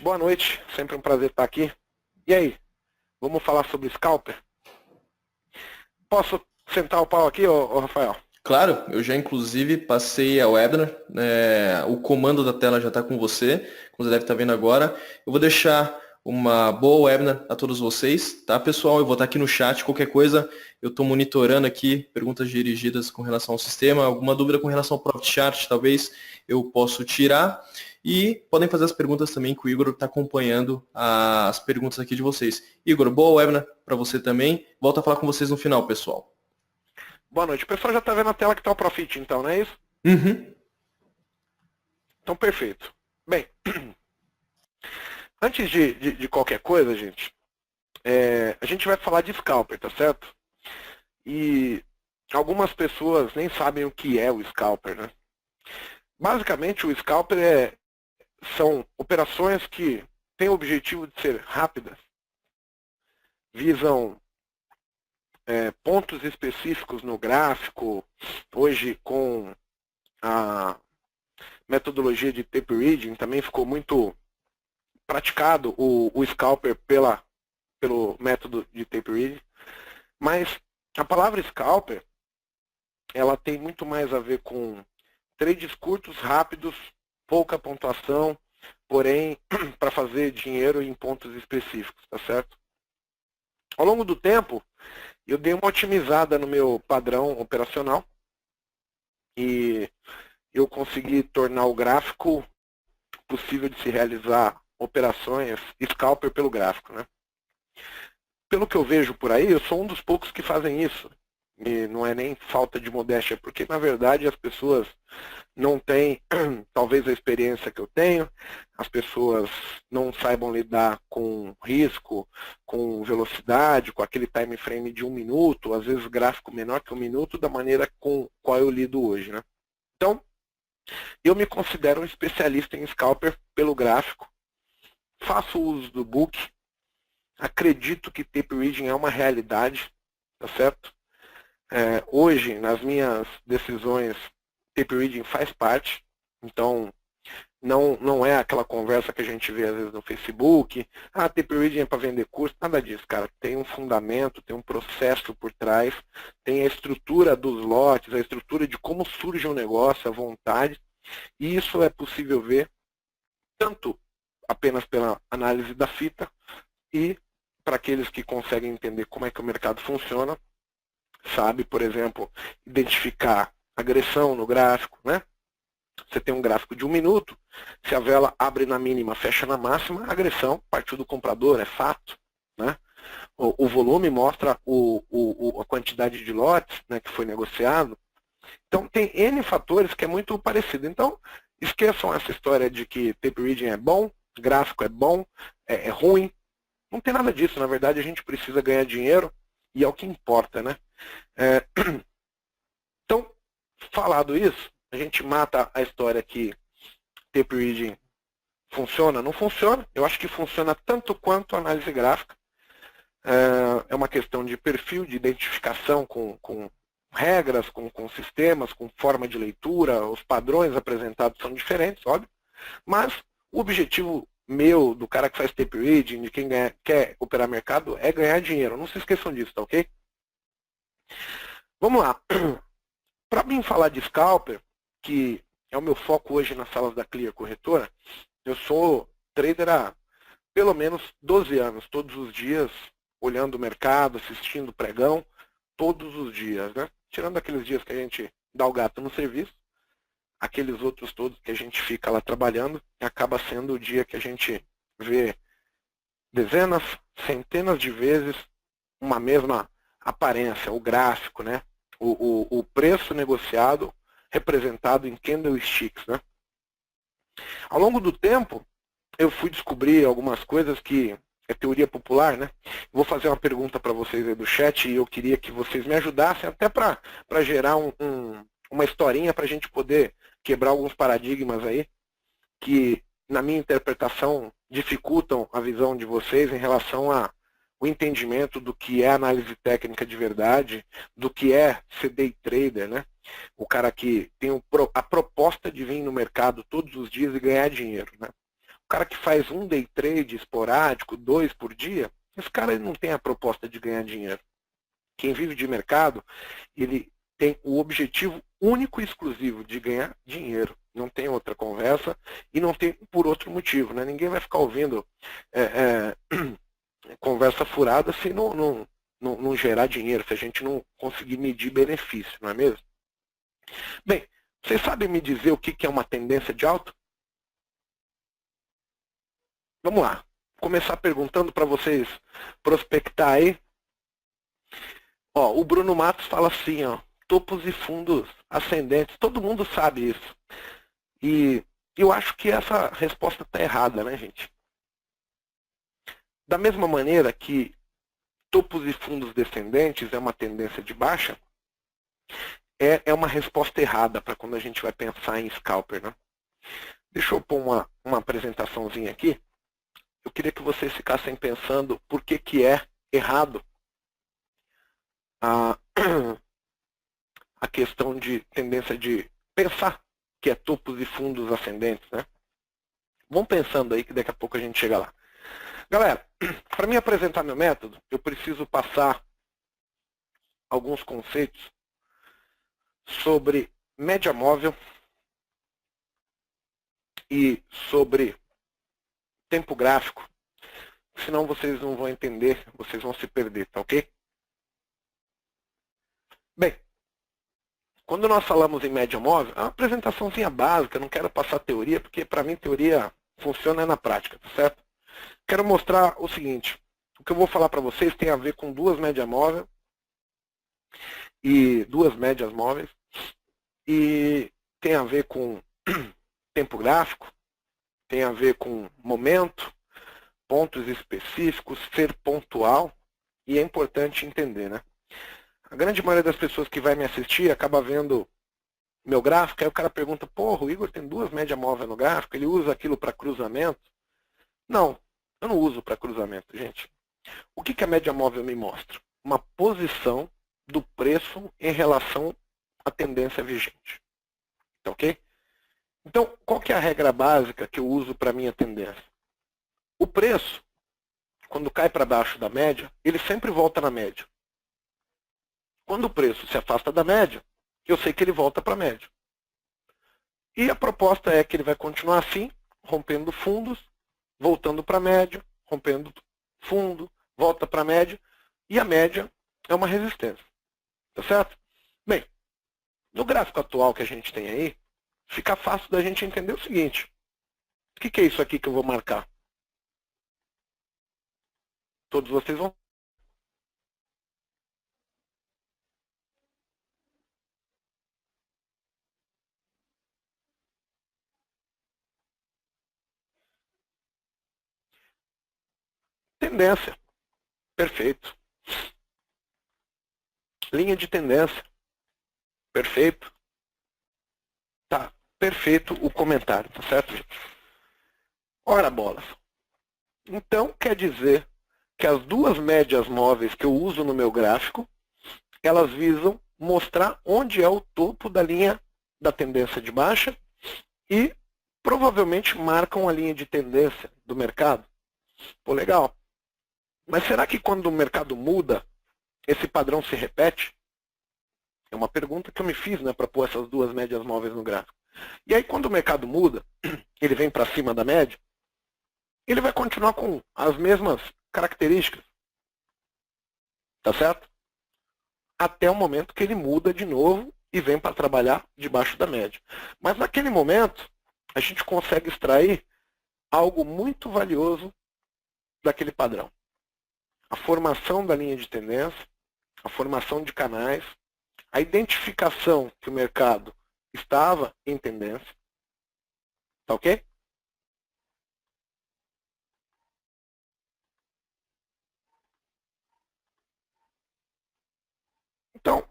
boa noite. Sempre um prazer estar aqui. E aí, vamos falar sobre Scalper? Posso sentar o pau aqui, ô Rafael? Claro, eu já inclusive passei a webinar, o comando da tela já está com você, como você deve estar vendo agora. Eu vou deixar uma boa webinar a todos vocês, tá pessoal? Eu vou estar aqui no chat, qualquer coisa eu estou monitorando aqui, perguntas dirigidas com relação ao sistema, alguma dúvida com relação ao Profit Chart, talvez eu possa tirar. E podem fazer as perguntas também, que o Igor está acompanhando as perguntas aqui de vocês. Igor, boa webinar para você também. Volto a falar com vocês no final, pessoal. Boa noite. O pessoal já está vendo na tela que está o Profit, então, não é isso? Uhum. Então, perfeito. Bem, antes de qualquer coisa, gente, a gente vai falar de Scalper, tá certo? E algumas pessoas nem sabem o que é o Scalper, né? Basicamente, o Scalper são operações que têm o objetivo de ser rápidas, visam pontos específicos no gráfico. Hoje, com a metodologia de tape reading, também ficou muito praticado o Scalper pelo método de tape reading. Mas a palavra Scalper, ela tem muito mais a ver com trades curtos, rápidos, pouca pontuação, porém para fazer dinheiro em pontos específicos, tá certo? Ao longo do tempo, eu dei uma otimizada no meu padrão operacional e eu consegui tornar o gráfico possível de se realizar operações Scalper pelo gráfico, né? Pelo que eu vejo por aí, eu sou um dos poucos que fazem isso. E não é nem falta de modéstia, porque na verdade as pessoas não têm talvez a experiência que eu tenho, as pessoas não saibam lidar com risco, com velocidade, com aquele time frame de 1 minuto, às vezes gráfico menor que 1 minuto, da maneira com qual eu lido hoje, né? Então, eu me considero um especialista em Scalper pelo gráfico, faço uso do book, acredito que tape reading é uma realidade, tá certo? Hoje, nas minhas decisões, tape reading faz parte, então não é aquela conversa que a gente vê às vezes no Facebook, tape reading é para vender curso, nada disso, cara. Tem um fundamento, tem um processo por trás, tem a estrutura dos lotes, a estrutura de como surge um negócio, a vontade, e isso é possível ver tanto apenas pela análise da fita e para aqueles que conseguem entender como é que o mercado funciona, sabe, por exemplo, identificar agressão no gráfico, né? Você tem um gráfico de 1 minuto, se a vela abre na mínima, fecha na máxima, agressão partiu do comprador, é fato, né? O volume mostra a quantidade de lotes, né, que foi negociado. Então tem N fatores que é muito parecido. Então esqueçam essa história de que tape reading é bom, gráfico é bom, é ruim. Não tem nada disso, na verdade a gente precisa ganhar dinheiro e é o que importa, né? Então, falado isso, a gente mata a história que tape reading funciona, não funciona. Eu acho que funciona tanto quanto a análise gráfica. É uma questão de perfil, de identificação com regras, com sistemas, com forma de leitura, os padrões apresentados são diferentes, óbvio. Mas o objetivo meu, do cara que faz tape reading, de quem quer operar mercado, é ganhar dinheiro. Não se esqueçam disso, tá ok? Vamos lá. Para mim falar de Scalper, que é o meu foco hoje nas salas da Clear Corretora, eu sou trader há pelo menos 12 anos, todos os dias, olhando o mercado, assistindo pregão, todos os dias, né? Tirando aqueles dias que a gente dá o gato no serviço, aqueles outros todos que a gente fica lá trabalhando, acaba sendo o dia que a gente vê dezenas, centenas de vezes uma mesma aparência, o gráfico, né? O preço negociado representado em candlesticks, né? Ao longo do tempo, eu fui descobrir algumas coisas que é teoria popular, né? Vou fazer uma pergunta para vocês aí do chat e eu queria que vocês me ajudassem até para gerar uma historinha para a gente poder quebrar alguns paradigmas aí que, na minha interpretação, dificultam a visão de vocês em relação ao entendimento do que é análise técnica de verdade, do que é ser day trader, né? O cara que tem a proposta de vir no mercado todos os dias e ganhar dinheiro, né? O cara que faz um day trade esporádico, 2 por dia, esse cara ele não tem a proposta de ganhar dinheiro. Quem vive de mercado, ele tem o objetivo único e exclusivo de ganhar dinheiro. Não tem outra conversa e não tem por outro motivo. Né? Ninguém vai ficar ouvindo conversa furada se não gerar dinheiro, se a gente não conseguir medir benefício, não é mesmo? Bem, vocês sabem me dizer o que é uma tendência de alta? Vamos lá. Vou começar perguntando para vocês prospectar aí. Ó, o Bruno Matos fala assim, ó, topos e fundos ascendentes. Todo mundo sabe isso. E eu acho que essa resposta está errada, né, gente? Da mesma maneira que topos e fundos descendentes é uma tendência de baixa, é uma resposta errada para quando a gente vai pensar em scalper, né? Deixa eu pôr uma apresentaçãozinha aqui. Eu queria que vocês ficassem pensando por que é errado a questão de tendência de pensar que é topos e fundos ascendentes, né? Vão pensando aí que daqui a pouco a gente chega lá. Galera, para mim apresentar meu método, eu preciso passar alguns conceitos sobre média móvel e sobre tempo gráfico, senão vocês não vão entender, vocês vão se perder, tá ok? Bem, quando nós falamos em média móvel, é uma apresentaçãozinha básica, não quero passar teoria, porque para mim teoria funciona na prática, tá certo? Quero mostrar o seguinte, o que eu vou falar para vocês tem a ver com duas médias móveis e duas médias móveis e tem a ver com tempo gráfico, tem a ver com momento, pontos específicos, ser pontual e é importante entender, né? A grande maioria das pessoas que vai me assistir acaba vendo meu gráfico, aí o cara pergunta, porra, o Igor tem duas médias móveis no gráfico, ele usa aquilo para cruzamento? Não, eu não uso para cruzamento, gente. O que a média móvel me mostra? Uma posição do preço em relação à tendência vigente. Tá ok? Então, qual que é a regra básica que eu uso para minha tendência? O preço, quando cai para baixo da média, ele sempre volta na média. Quando o preço se afasta da média, eu sei que ele volta para a média. E a proposta é que ele vai continuar assim, rompendo fundos, voltando para a média, rompendo fundo, volta para a média, e a média é uma resistência. Tá certo? Bem, no gráfico atual que a gente tem aí, fica fácil da gente entender o seguinte. O que é isso aqui que eu vou marcar? Todos vocês vão... Tendência. Perfeito. Linha de tendência. Perfeito. Tá. Perfeito o comentário, tá certo, gente? Ora, bolas. Então, quer dizer que as duas médias móveis que eu uso no meu gráfico, elas visam mostrar onde é o topo da linha da tendência de baixa e provavelmente marcam a linha de tendência do mercado. Pô, legal. Mas será que quando o mercado muda, esse padrão se repete? É uma pergunta que eu me fiz, né, para pôr essas duas médias móveis no gráfico. E aí, quando o mercado muda, ele vem para cima da média, ele vai continuar com as mesmas características. Tá certo? Até o momento que ele muda de novo e vem para trabalhar debaixo da média. Mas naquele momento, a gente consegue extrair algo muito valioso daquele padrão. A formação da linha de tendência, a formação de canais, a identificação que o mercado estava em tendência. Tá ok? Então,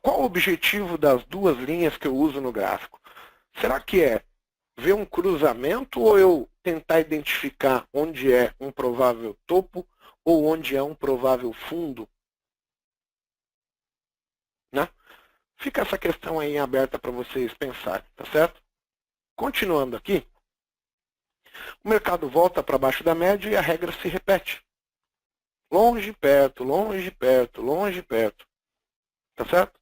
qual o objetivo das duas linhas que eu uso no gráfico? Será que é ver um cruzamento ou eu tentar identificar onde é um provável topo ou onde é um provável fundo? Né? Fica essa questão aí aberta para vocês pensarem, tá certo? Continuando aqui, O mercado volta para baixo da média e a regra se repete. Longe, perto, longe, perto, longe, perto. Tá certo?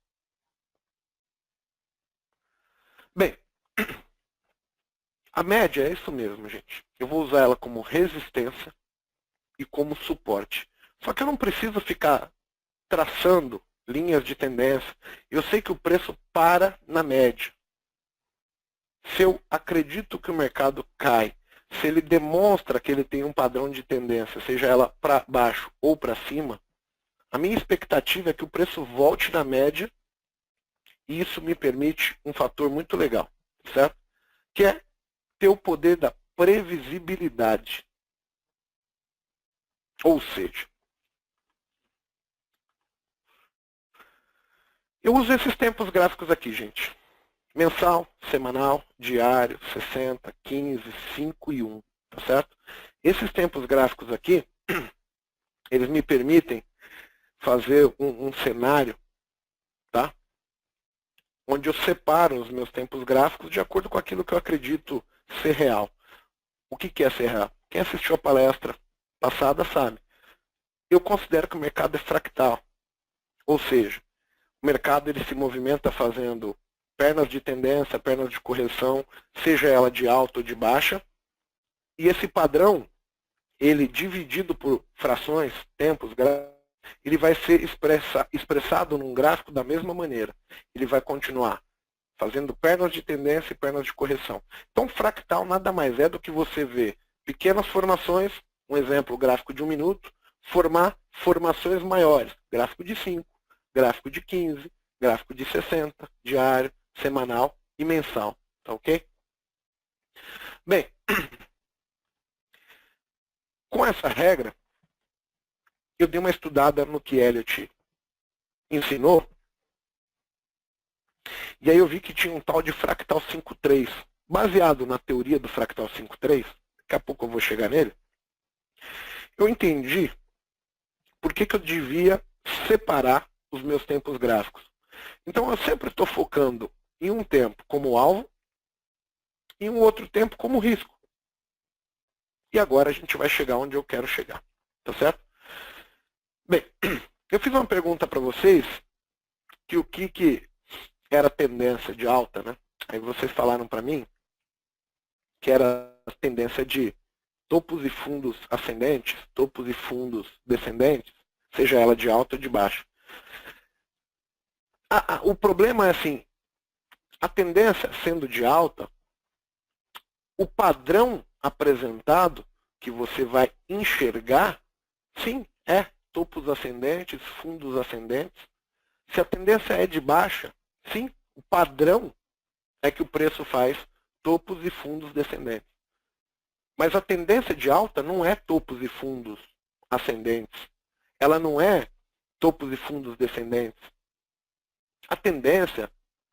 Bem, a média é isso mesmo, gente. Eu vou usar ela como resistência e como suporte. Só que eu não preciso ficar traçando linhas de tendência. Eu sei que o preço para na média. Se eu acredito que o mercado cai, se ele demonstra que ele tem um padrão de tendência, seja ela para baixo ou para cima, a minha expectativa é que o preço volte na média e isso me permite um fator muito legal, certo? Que é ter o poder da previsibilidade. Ou seja, eu uso esses tempos gráficos aqui, gente. Mensal, semanal, diário, 60, 15, 5 e 1, tá certo? Esses tempos gráficos aqui, eles me permitem fazer um cenário, tá? Onde eu separo os meus tempos gráficos de acordo com aquilo que eu acredito ser real. O que é ser real? Quem assistiu a palestra passada sabe. Eu considero que o mercado é fractal. Ou seja, o mercado ele se movimenta fazendo pernas de tendência, pernas de correção, seja ela de alta ou de baixa. E esse padrão, ele dividido por frações, tempos, ele vai ser expressado num gráfico da mesma maneira. Ele vai continuar fazendo pernas de tendência e pernas de correção. Então, fractal nada mais é do que você ver pequenas formações, um exemplo, gráfico de 1 minuto, formar formações maiores, gráfico de 5, gráfico de 15, gráfico de 60, diário, semanal e mensal. Tá ok? Bem, com essa regra, eu dei uma estudada no que Elliott ensinou, e aí eu vi que tinha um tal de fractal 5.3. Baseado na teoria do fractal 5.3, daqui a pouco eu vou chegar nele, eu entendi por que eu devia separar os meus tempos gráficos. Então eu sempre estou focando em um tempo como alvo e um outro tempo como risco. E agora a gente vai chegar onde eu quero chegar. Tá certo? Bem, eu fiz uma pergunta para vocês que o que era tendência de alta, né? Aí vocês falaram para mim que era a tendência de topos e fundos ascendentes, topos e fundos descendentes, seja ela de alta ou de baixa. O problema é assim, a tendência sendo de alta, o padrão apresentado que você vai enxergar, sim, é topos ascendentes, fundos ascendentes. Se a tendência é de baixa, sim, o padrão é que o preço faz topos e fundos descendentes. Mas a tendência de alta não é topos e fundos ascendentes. Ela não é topos e fundos descendentes. A tendência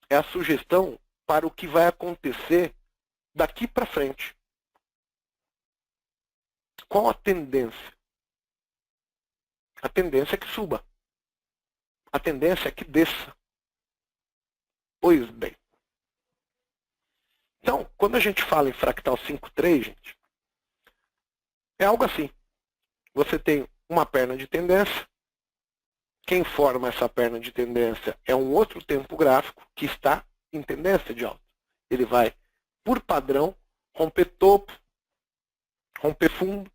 é a sugestão para o que vai acontecer daqui para frente. Qual a tendência? A tendência é que suba. A tendência é que desça. Pois bem. Então, quando a gente fala em fractal 5.3, gente, é algo assim. Você tem uma perna de tendência. Quem forma essa perna de tendência é um outro tempo gráfico que está em tendência de alta. Ele vai, por padrão, romper topo, romper fundo,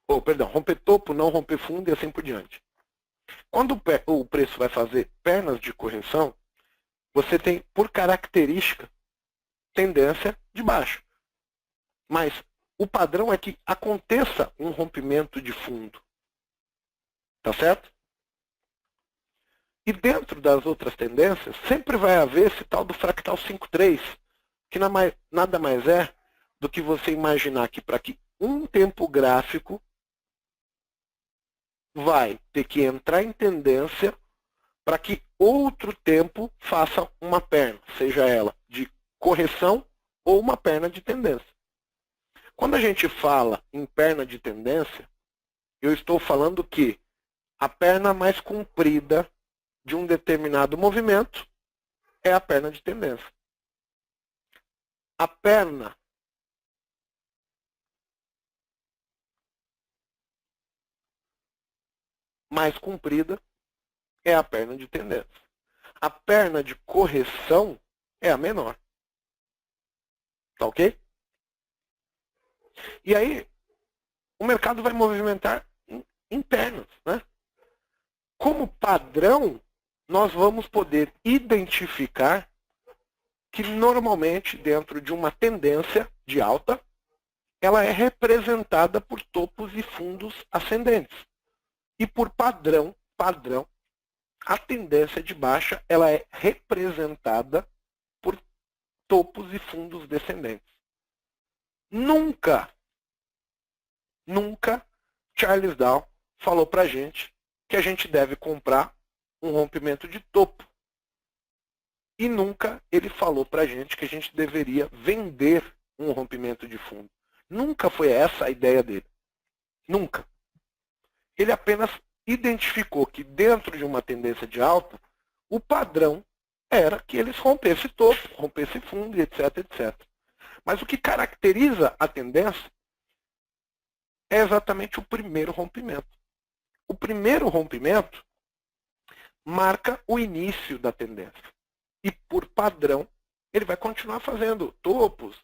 romper topo, não romper fundo e assim por diante. Quando o preço vai fazer pernas de correção, você tem, por característica, tendência de baixo. Mas o padrão é que aconteça um rompimento de fundo. Tá certo? E dentro das outras tendências, sempre vai haver esse tal do fractal 5.3, que nada mais é do que você imaginar que para que um tempo gráfico vai ter que entrar em tendência para que outro tempo faça uma perna, seja ela de correção ou uma perna de tendência. Quando a gente fala em perna de tendência, eu estou falando que a perna mais comprida de um determinado movimento é a perna de tendência. A perna mais comprida é a perna de tendência. A perna de correção é a menor. Tá ok? E aí, o mercado vai movimentar internos, né? Como padrão, nós vamos poder identificar que normalmente dentro de uma tendência de alta, ela é representada por topos e fundos ascendentes. E por padrão, a tendência de baixa, ela é representada por topos e fundos descendentes. Nunca Charles Dow falou para a gente que a gente deve comprar um rompimento de topo. E nunca ele falou para a gente que a gente deveria vender um rompimento de fundo. Nunca foi essa a ideia dele. Nunca. Ele apenas identificou que dentro de uma tendência de alta, o padrão era que eles rompessem topo, rompessem fundo, etc, etc. Mas o que caracteriza a tendência é exatamente o primeiro rompimento. O primeiro rompimento marca o início da tendência. E, por padrão, ele vai continuar fazendo topos,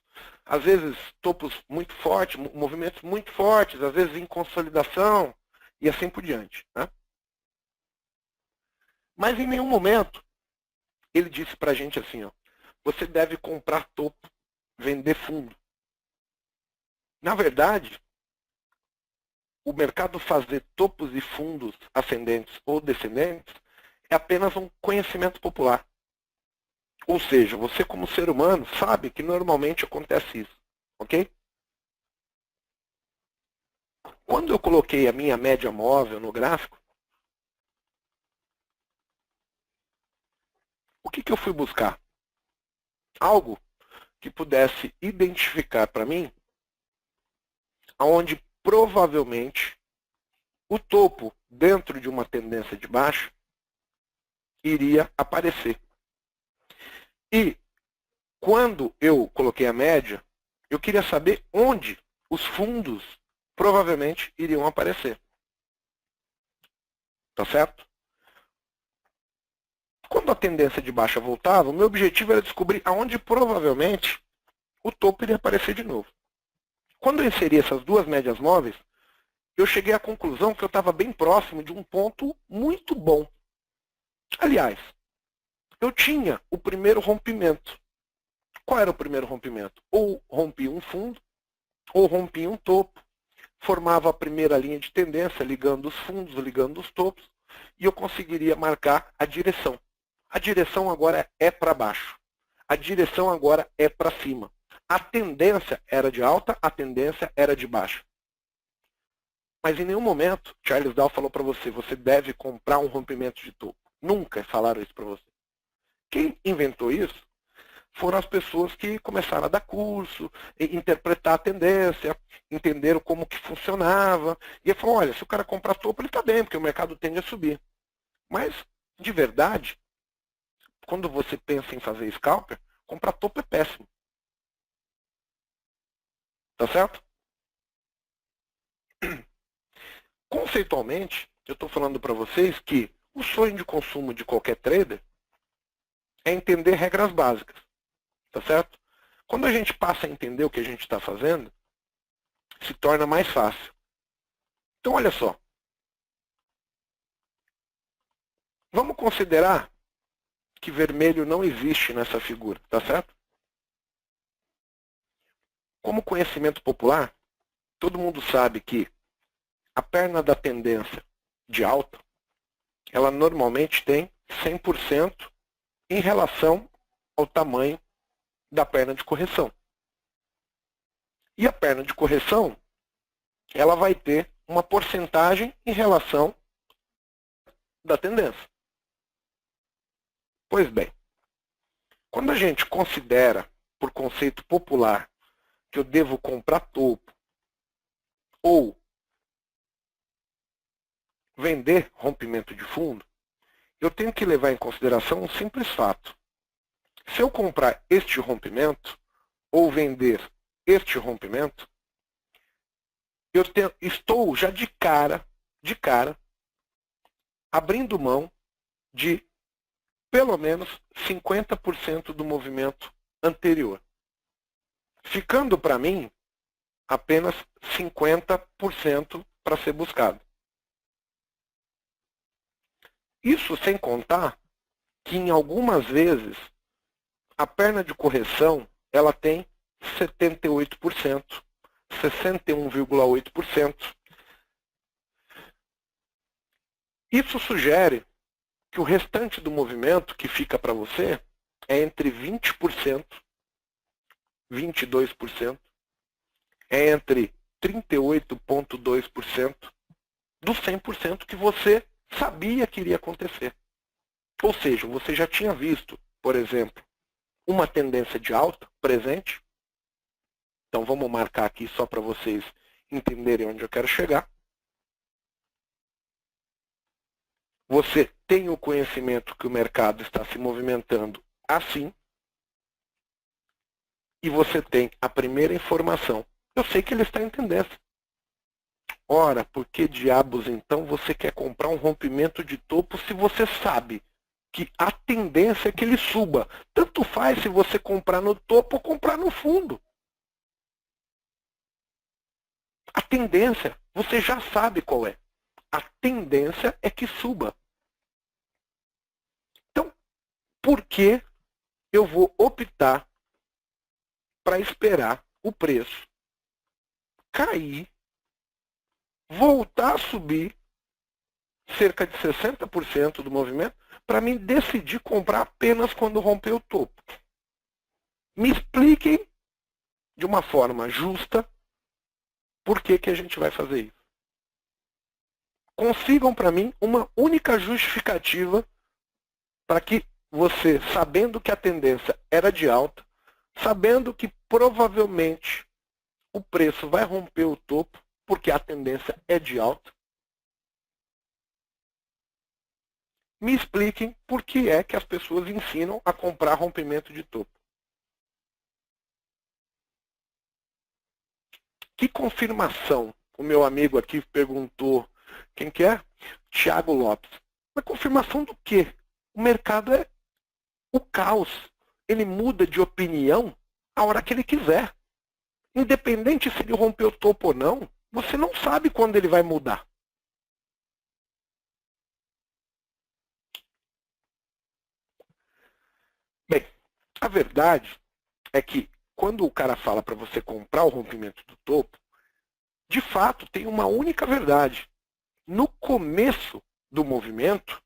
às vezes topos muito fortes, movimentos muito fortes, às vezes em consolidação, e assim por diante. Né? Mas em nenhum momento ele disse para a gente assim, ó, você deve comprar topo, vender fundo. Na verdade, o mercado fazer topos e fundos ascendentes ou descendentes é apenas um conhecimento popular. Ou seja, você como ser humano sabe que normalmente acontece isso, ok? Quando eu coloquei a minha média móvel no gráfico, o que eu fui buscar? Algo que pudesse identificar para mim aonde provavelmente o topo dentro de uma tendência de baixo iria aparecer. E quando eu coloquei a média, eu queria saber onde os fundos provavelmente iriam aparecer. Tá certo? Quando a tendência de baixa voltava, o meu objetivo era descobrir aonde provavelmente o topo iria aparecer de novo. Quando eu inseri essas duas médias móveis, eu cheguei à conclusão que eu estava bem próximo de um ponto muito bom. Aliás, eu tinha o primeiro rompimento. Qual era o primeiro rompimento? Ou rompia um fundo, ou rompia um topo. Formava a primeira linha de tendência, ligando os fundos, ligando os topos, e eu conseguiria marcar a direção. A direção agora é para baixo. A direção agora é para cima. A tendência era de alta, a tendência era de baixa. Mas em nenhum momento Charles Dow falou para você, você deve comprar um rompimento de topo. Nunca falaram isso para você. Quem inventou isso foram as pessoas que começaram a dar curso, interpretar a tendência, entenderam como que funcionava. E ele falou, olha, se o cara comprar topo, ele está bem, porque o mercado tende a subir. Mas, de verdade, quando você pensa em fazer scalper, comprar topo é péssimo. Tá certo? Conceitualmente, eu estou falando para vocês que o sonho de consumo de qualquer trader é entender regras básicas. Tá certo? Quando a gente passa a entender o que a gente está fazendo, se torna mais fácil. Então, olha só. Vamos considerar que vermelho não existe nessa figura, tá certo? Como conhecimento popular, todo mundo sabe que a perna da tendência de alta, ela normalmente tem 100% em relação ao tamanho da perna de correção. E a perna de correção, ela vai ter uma porcentagem em relação da tendência. Pois bem, quando a gente considera, por conceito popular, que eu devo comprar topo ou vender rompimento de fundo, eu tenho que levar em consideração um simples fato. Se eu comprar este rompimento ou vender este rompimento, eu estou já de cara abrindo mão de pelo menos 50% do movimento anterior. Ficando para mim apenas 50% para ser buscado. Isso sem contar que em algumas vezes a perna de correção ela tem 78%, 61,8%. Isso sugere que o restante do movimento que fica para você é entre 20%, 22%, é entre 38,2% do 100% que você sabia que iria acontecer. Ou seja, você já tinha visto, por exemplo, uma tendência de alta presente. Então vamos marcar aqui só para vocês entenderem onde eu quero chegar. Você tem o conhecimento que o mercado está se movimentando assim. E você tem a primeira informação. Eu sei que ele está em tendência. Ora, por que diabos então você quer comprar um rompimento de topo se você sabe que a tendência é que ele suba? Tanto faz se você comprar no topo ou comprar no fundo. A tendência, você já sabe qual é. A tendência é que suba. Então, por que eu vou optar para esperar o preço cair, voltar a subir cerca de 60% do movimento, para mim decidir comprar apenas quando romper o topo? Me expliquem de uma forma justa por que a gente vai fazer isso. Consigam para mim uma única justificativa para que você, sabendo que a tendência era de alta, sabendo que provavelmente o preço vai romper o topo, porque a tendência é de alta, me expliquem por que é que as pessoas ensinam a comprar rompimento de topo. Que confirmação? O meu amigo aqui perguntou, quem que é? Thiago Lopes. Mas confirmação do quê? O mercado é o caos. Ele muda de opinião a hora que ele quiser. Independente se ele rompeu o topo ou não, você não sabe quando ele vai mudar. Bem, a verdade é que quando o cara fala para você comprar o rompimento do topo, de fato tem uma única verdade. No começo do movimento,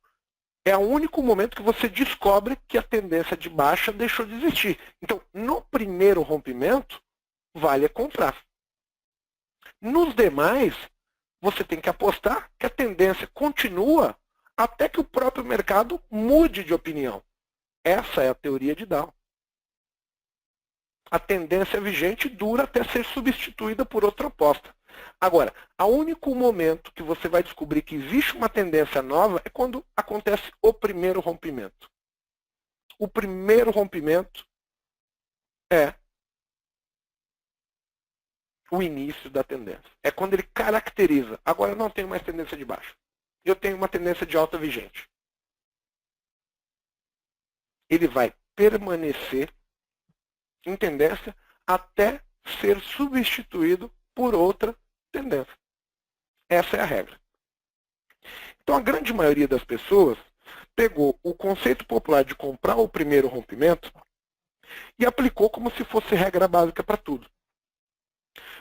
é o único momento que você descobre que a tendência de baixa deixou de existir. Então, no primeiro rompimento, vale comprar. Nos demais, você tem que apostar que a tendência continua até que o próprio mercado mude de opinião. Essa é a teoria de Dow. A tendência vigente dura até ser substituída por outra oposta. Agora, o único momento que você vai descobrir que existe uma tendência nova é quando acontece o primeiro rompimento. O primeiro rompimento é o início da tendência. É quando ele caracteriza. Agora eu não tenho mais tendência de baixa. Eu tenho uma tendência de alta vigente. Ele vai permanecer em tendência até ser substituído por outra tendência. Essa é a regra. Então, a grande maioria das pessoas pegou o conceito popular de comprar o primeiro rompimento e aplicou como se fosse regra básica para tudo.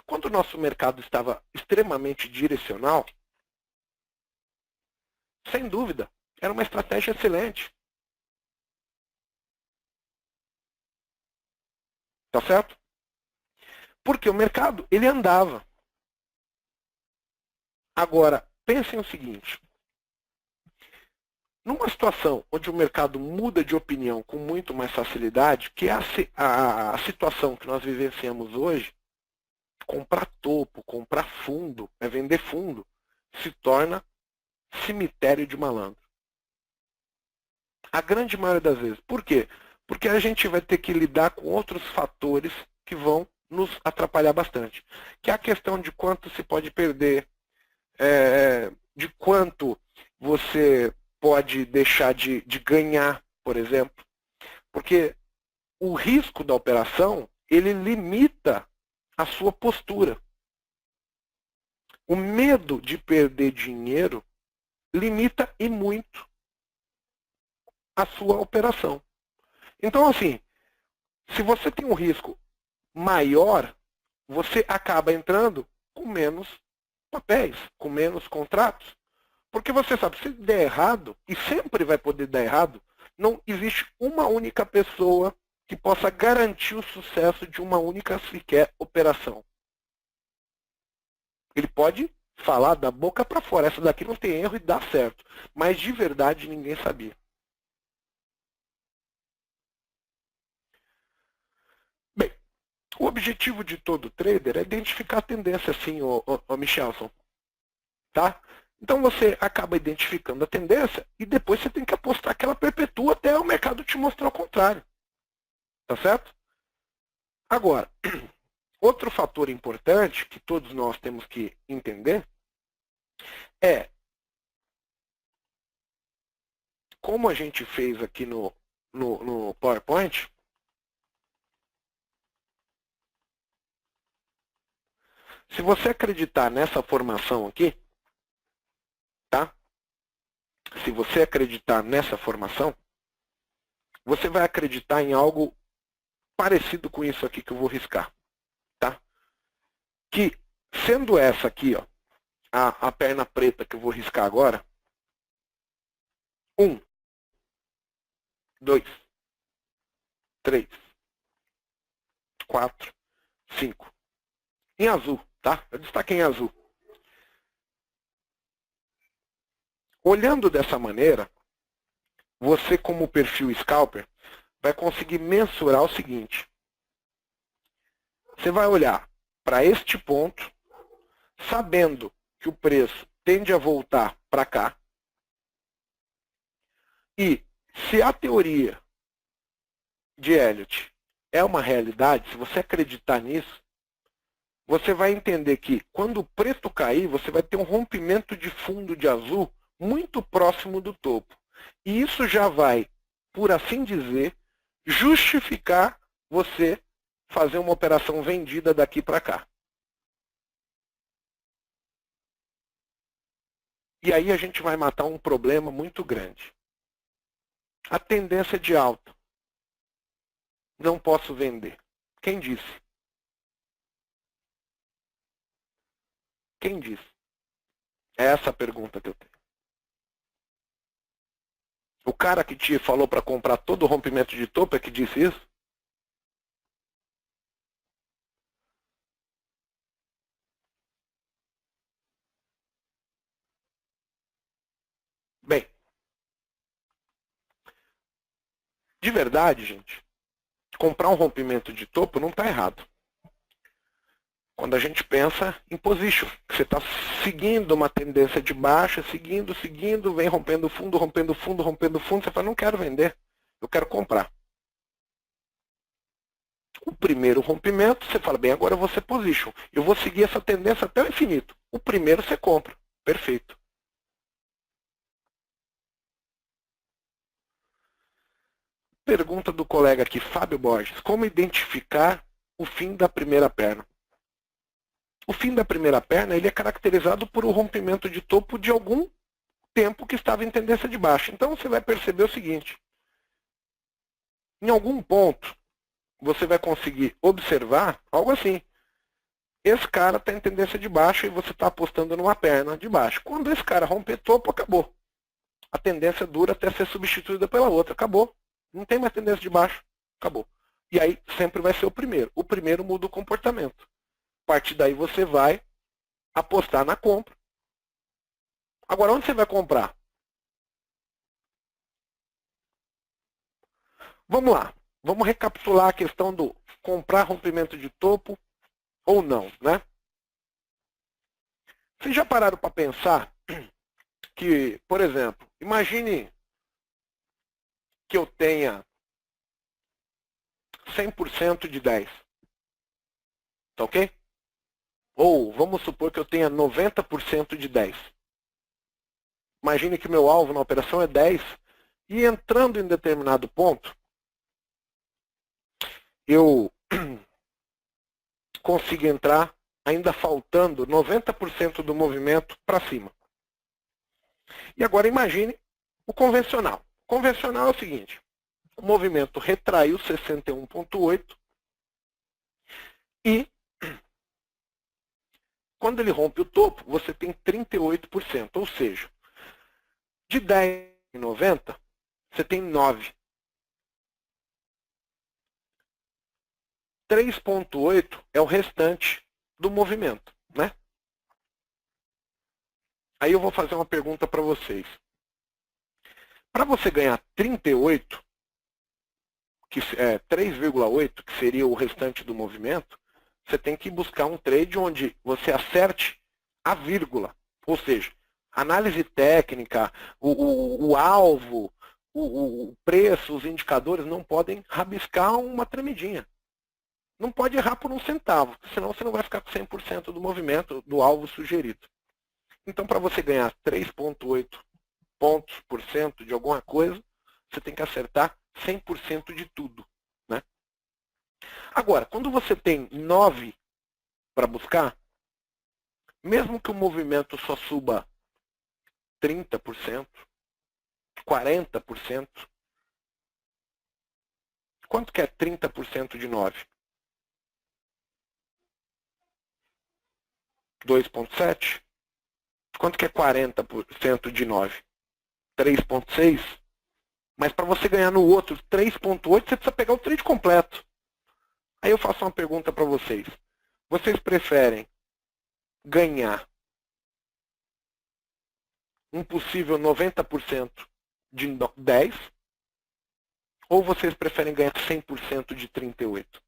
Quando o nosso mercado estava extremamente direcional, sem dúvida, era uma estratégia excelente. Tá certo? Porque o mercado, ele andava. Agora, pensem o seguinte. Numa situação onde o mercado muda de opinião com muito mais facilidade, que é a situação que nós vivenciamos hoje, comprar topo, comprar fundo, vender fundo, se torna cemitério de malandro. A grande maioria das vezes. Por quê? Porque a gente vai ter que lidar com outros fatores que vão nos atrapalhar bastante. Que é a questão de quanto se pode perder, de quanto você pode deixar de ganhar, por exemplo, porque o risco da operação, ele limita a sua postura. O medo de perder dinheiro limita e muito a sua operação. Então, assim, se você tem um risco maior, você acaba entrando com menos papéis, com menos contratos. Porque você sabe, se der errado, e sempre vai poder dar errado, não existe uma única pessoa que possa garantir o sucesso de uma única sequer operação. Ele pode falar da boca para fora, essa daqui não tem erro e dá certo. Mas de verdade ninguém sabia. Bem, o objetivo de todo trader é identificar a tendência, assim, ô Michelson. Tá? Então você acaba identificando a tendência e depois você tem que apostar que ela perpetua até o mercado te mostrar o contrário. Tá certo? Agora, outro fator importante que todos nós temos que entender é como a gente fez aqui no PowerPoint. Se você acreditar nessa formação aqui, tá? Se você acreditar nessa formação, você vai acreditar em algo parecido com isso aqui que eu vou riscar, tá? Que, sendo essa aqui, ó, a perna preta que eu vou riscar agora, 1, 2, 3, 4, 5. Em azul, tá? Eu destaquei em azul. Olhando dessa maneira, você como perfil scalper vai conseguir mensurar o seguinte. Você vai olhar para este ponto, sabendo que o preço tende a voltar para cá. E se a teoria de Elliott é uma realidade, se você acreditar nisso, você vai entender que quando o preço cair, você vai ter um rompimento de fundo de azul muito próximo do topo. E isso já vai, por assim dizer, justificar você fazer uma operação vendida daqui para cá. E aí a gente vai matar um problema muito grande. A tendência de alta. Não posso vender. Quem disse? Quem disse? É essa a pergunta que eu tenho. O cara que te falou para comprar todo o rompimento de topo é que disse isso? Bem, de verdade, gente, comprar um rompimento de topo não está errado. Quando a gente pensa em position, você está seguindo uma tendência de baixa, seguindo, vem rompendo fundo, você fala, não quero vender, eu quero comprar. O primeiro rompimento, você fala, bem, agora eu vou ser position, eu vou seguir essa tendência até o infinito. O primeiro você compra, perfeito. Pergunta do colega aqui, Fábio Borges, como identificar o fim da primeira perna? O fim da primeira perna ele é caracterizado por um rompimento de topo de algum tempo que estava em tendência de baixa. Então você vai perceber o seguinte. Em algum ponto, você vai conseguir observar algo assim. Esse cara está em tendência de baixa e você está apostando numa perna de baixo. Quando esse cara romper topo, acabou. A tendência dura até ser substituída pela outra. Acabou. Não tem mais tendência de baixo. Acabou. E aí sempre vai ser o primeiro. O primeiro muda o comportamento. A partir daí você vai apostar na compra. Agora, onde você vai comprar? Vamos lá. Vamos recapitular a questão do comprar rompimento de topo ou não, né? Vocês já pararam para pensar que, por exemplo, imagine que eu tenha 100% de 10. Tá ok? Ou vamos supor que eu tenha 90% de 10. imagine que meu alvo na operação é 10, e entrando em determinado ponto, eu consigo entrar ainda faltando 90% do movimento para cima. E agora imagine o convencional. O convencional é o seguinte, o movimento retraiu 61,8 e quando ele rompe o topo, você tem 38%, ou seja, de 10 em 90, você tem 9. 3,8 é o restante do movimento, né? Aí eu vou fazer uma pergunta para vocês. Para você ganhar 38, que é 3,8, que seria o restante do movimento, você tem que buscar um trade onde você acerte a vírgula. Ou seja, análise técnica, o alvo, o preço, os indicadores não podem rabiscar uma tremidinha. Não pode errar por 1 centavo, senão você não vai ficar com 100% do movimento do alvo sugerido. Então, para você ganhar 3,8 pontos por cento de alguma coisa, você tem que acertar 100% de tudo, né? Agora, quando você tem 9 para buscar, mesmo que o movimento só suba 30%, 40%, quanto que é 30% de 9? 2,7? Quanto que é 40% de 9? 3,6? Mas para você ganhar no outro 3,8, você precisa pegar o trade completo. Aí eu faço uma pergunta para vocês. Vocês preferem ganhar um possível 90% de 10? Ou vocês preferem ganhar 100% de 38?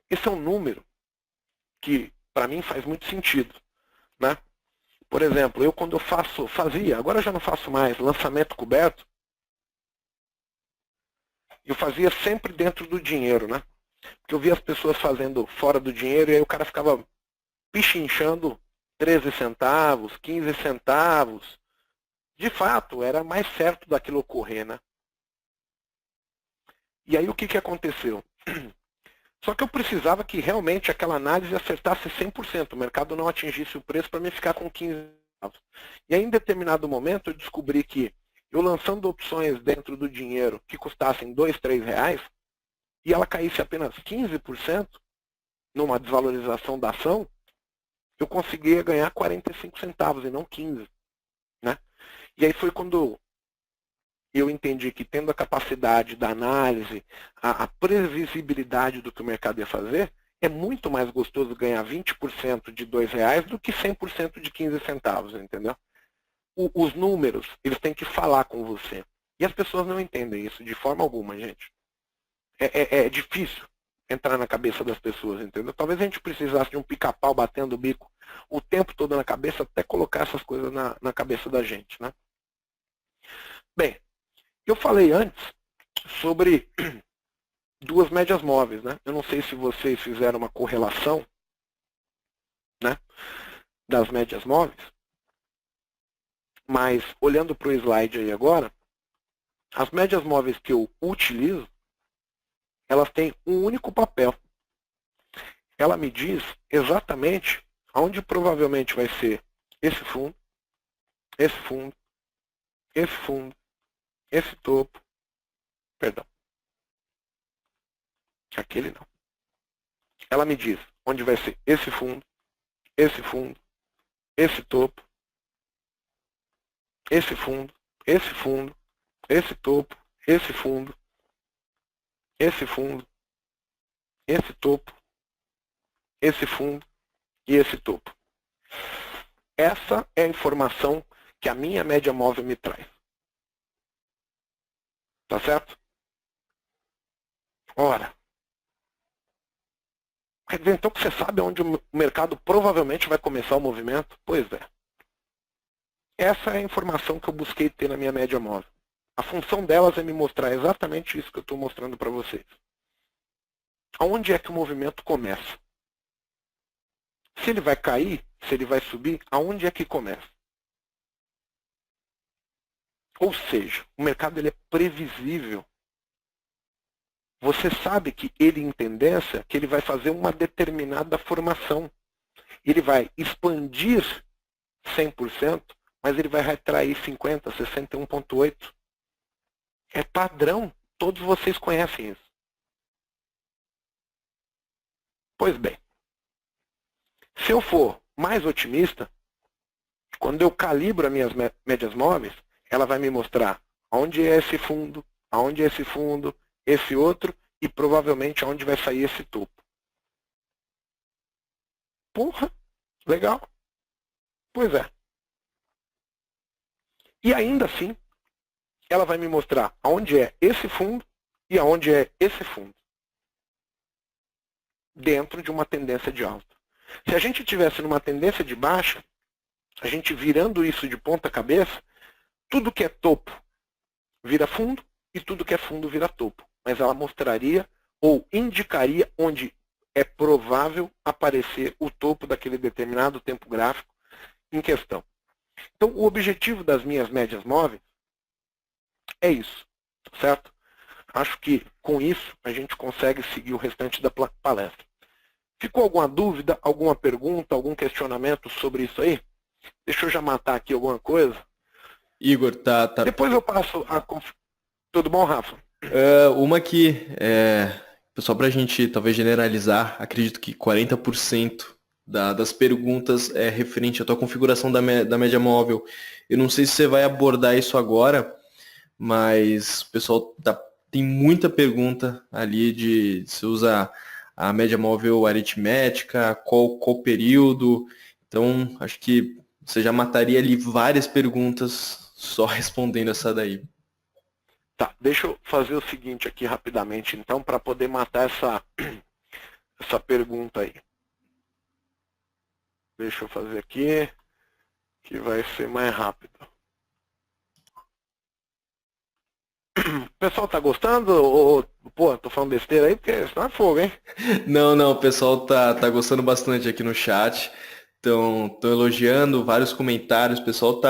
Esse é um número que, para mim, faz muito sentido, né? Por exemplo, eu quando eu fazia, agora eu já não faço mais, lançamento coberto, eu fazia sempre dentro do dinheiro, né? Porque eu via as pessoas fazendo fora do dinheiro e aí o cara ficava pichinchando 13 centavos, 15 centavos. De fato, era mais certo daquilo ocorrer, né? E aí o que aconteceu? Só que eu precisava que realmente aquela análise acertasse 100%, o mercado não atingisse o preço para mim ficar com 15 centavos. E aí, em determinado momento, eu descobri que eu lançando opções dentro do dinheiro que custassem 2, 3 reais, e ela caísse apenas 15% numa desvalorização da ação, eu conseguia ganhar 45 centavos e não 15. Né? E aí foi quando eu entendi que tendo a capacidade da análise, a previsibilidade do que o mercado ia fazer, é muito mais gostoso ganhar 20% de 2 reais do que 100% de 15 centavos, entendeu? Os números, eles têm que falar com você. E as pessoas não entendem isso de forma alguma, gente. É difícil entrar na cabeça das pessoas, entendeu? Talvez a gente precisasse de um pica-pau batendo o bico o tempo todo na cabeça até colocar essas coisas na cabeça da gente, né? Bem, eu falei antes sobre duas médias móveis, né? Eu não sei se vocês fizeram uma correlação, né, das médias móveis, mas olhando para o slide aí agora, as médias móveis que eu utilizo, elas têm um único papel. Ela me diz exatamente onde provavelmente vai ser esse fundo, esse fundo, esse fundo, esse topo, perdão, aquele não. Ela me diz onde vai ser esse fundo, esse fundo, esse topo, esse fundo, esse fundo, esse topo, esse fundo, esse fundo, esse topo, esse fundo e esse topo. Essa é a informação que a minha média móvel me traz. Tá certo? Ora, quer dizer então que você sabe onde o mercado provavelmente vai começar o movimento? Pois é. Essa é a informação que eu busquei ter na minha média móvel. A função delas é me mostrar exatamente isso que eu estou mostrando para vocês. Aonde é que o movimento começa? Se ele vai cair, se ele vai subir, aonde é que começa? Ou seja, o mercado ele é previsível. Você sabe que ele em tendência, que ele vai fazer uma determinada formação. Ele vai expandir 100%, mas ele vai retrair 50%, 61,8%. É padrão. Todos vocês conhecem isso. Pois bem, se eu for mais otimista, quando eu calibro as minhas médias móveis, ela vai me mostrar onde é esse fundo, aonde é esse outro e provavelmente aonde vai sair esse topo. Porra, legal. Pois é. E ainda assim, ela vai me mostrar aonde é esse fundo e aonde é esse fundo. Dentro de uma tendência de alta. Se a gente tivesse numa tendência de baixa, a gente virando isso de ponta cabeça, tudo que é topo vira fundo e tudo que é fundo vira topo. Mas ela mostraria ou indicaria onde é provável aparecer o topo daquele determinado tempo gráfico em questão. Então, o objetivo das minhas médias móveis é isso, certo? Acho que com isso a gente consegue seguir o restante da palestra. Ficou alguma dúvida, alguma pergunta, algum questionamento sobre isso aí? Deixa eu já matar aqui alguma coisa. Igor, tá. Depois eu passo a... Tudo bom, Rafa? Uma que, pessoal, para a gente talvez generalizar, acredito que 40% das perguntas é referente à tua configuração da média móvel. Eu não sei se você vai abordar isso agora, mas o pessoal tem muita pergunta ali de se usa a média móvel aritmética, qual período. Então, acho que você já mataria ali várias perguntas só respondendo essa daí. Tá, deixa eu fazer o seguinte aqui rapidamente, então, para poder matar essa pergunta aí. Deixa eu fazer aqui, que vai ser mais rápido. O pessoal tá gostando? Ou, pô, tô falando besteira aí, porque senão é fogo, hein? Não, o pessoal tá gostando bastante aqui no chat. Estão elogiando, vários comentários, o pessoal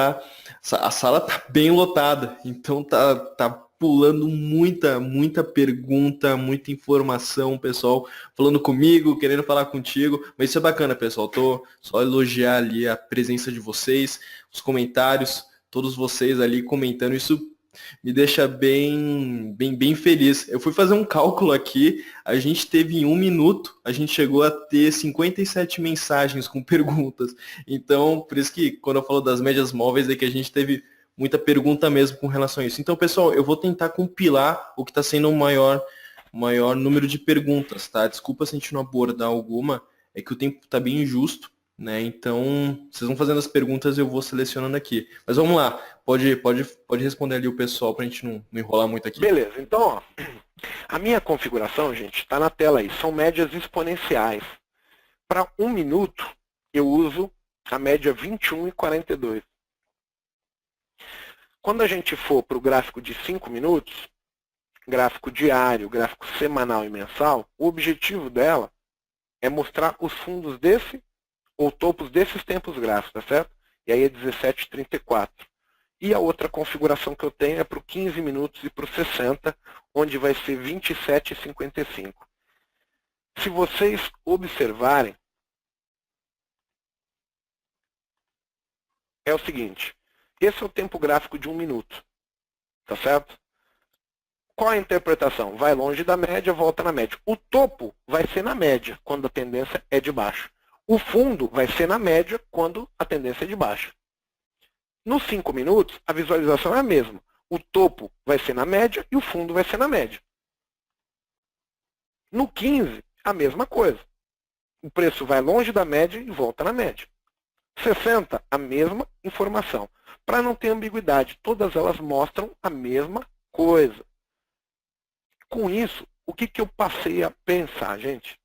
a sala tá bem lotada, então tá pulando muita pergunta, muita informação, o pessoal falando comigo, querendo falar contigo, mas isso é bacana, pessoal, tô só elogiar ali a presença de vocês, os comentários, todos vocês ali comentando, isso me deixa bem feliz. Eu fui fazer um cálculo aqui, a gente teve em 1 minuto, a gente chegou a ter 57 mensagens com perguntas. Então, por isso que quando eu falo das médias móveis, é que a gente teve muita pergunta mesmo com relação a isso. Então, pessoal, eu vou tentar compilar o que está sendo o maior número de perguntas, tá? Desculpa se a gente não abordar alguma, é que o tempo está bem injusto, né? Então, vocês vão fazendo as perguntas e eu vou selecionando aqui. Mas vamos lá, pode responder ali o pessoal para a gente não enrolar muito aqui. Beleza, então, ó, a minha configuração, gente, está na tela aí, são médias exponenciais. Para 1 minuto, eu uso a média 21,42. Quando a gente for para o gráfico de 5 minutos, gráfico diário, gráfico semanal e mensal, o objetivo dela é mostrar os fundos ou topos desses tempos gráficos, tá certo? E aí é 17,34. E a outra configuração que eu tenho é para o 15 minutos e para o 60, onde vai ser 27,55. Se vocês observarem, é o seguinte, esse é o tempo gráfico de 1 minuto, tá certo? Qual a interpretação? Vai longe da média, volta na média. O topo vai ser na média, quando a tendência é de baixo. O fundo vai ser na média, quando a tendência é de baixa. Nos 5 minutos, a visualização é a mesma. O topo vai ser na média e o fundo vai ser na média. No 15, a mesma coisa. O preço vai longe da média e volta na média. 60, a mesma informação. Para não ter ambiguidade, todas elas mostram a mesma coisa. Com isso, o que eu passei a pensar, gente?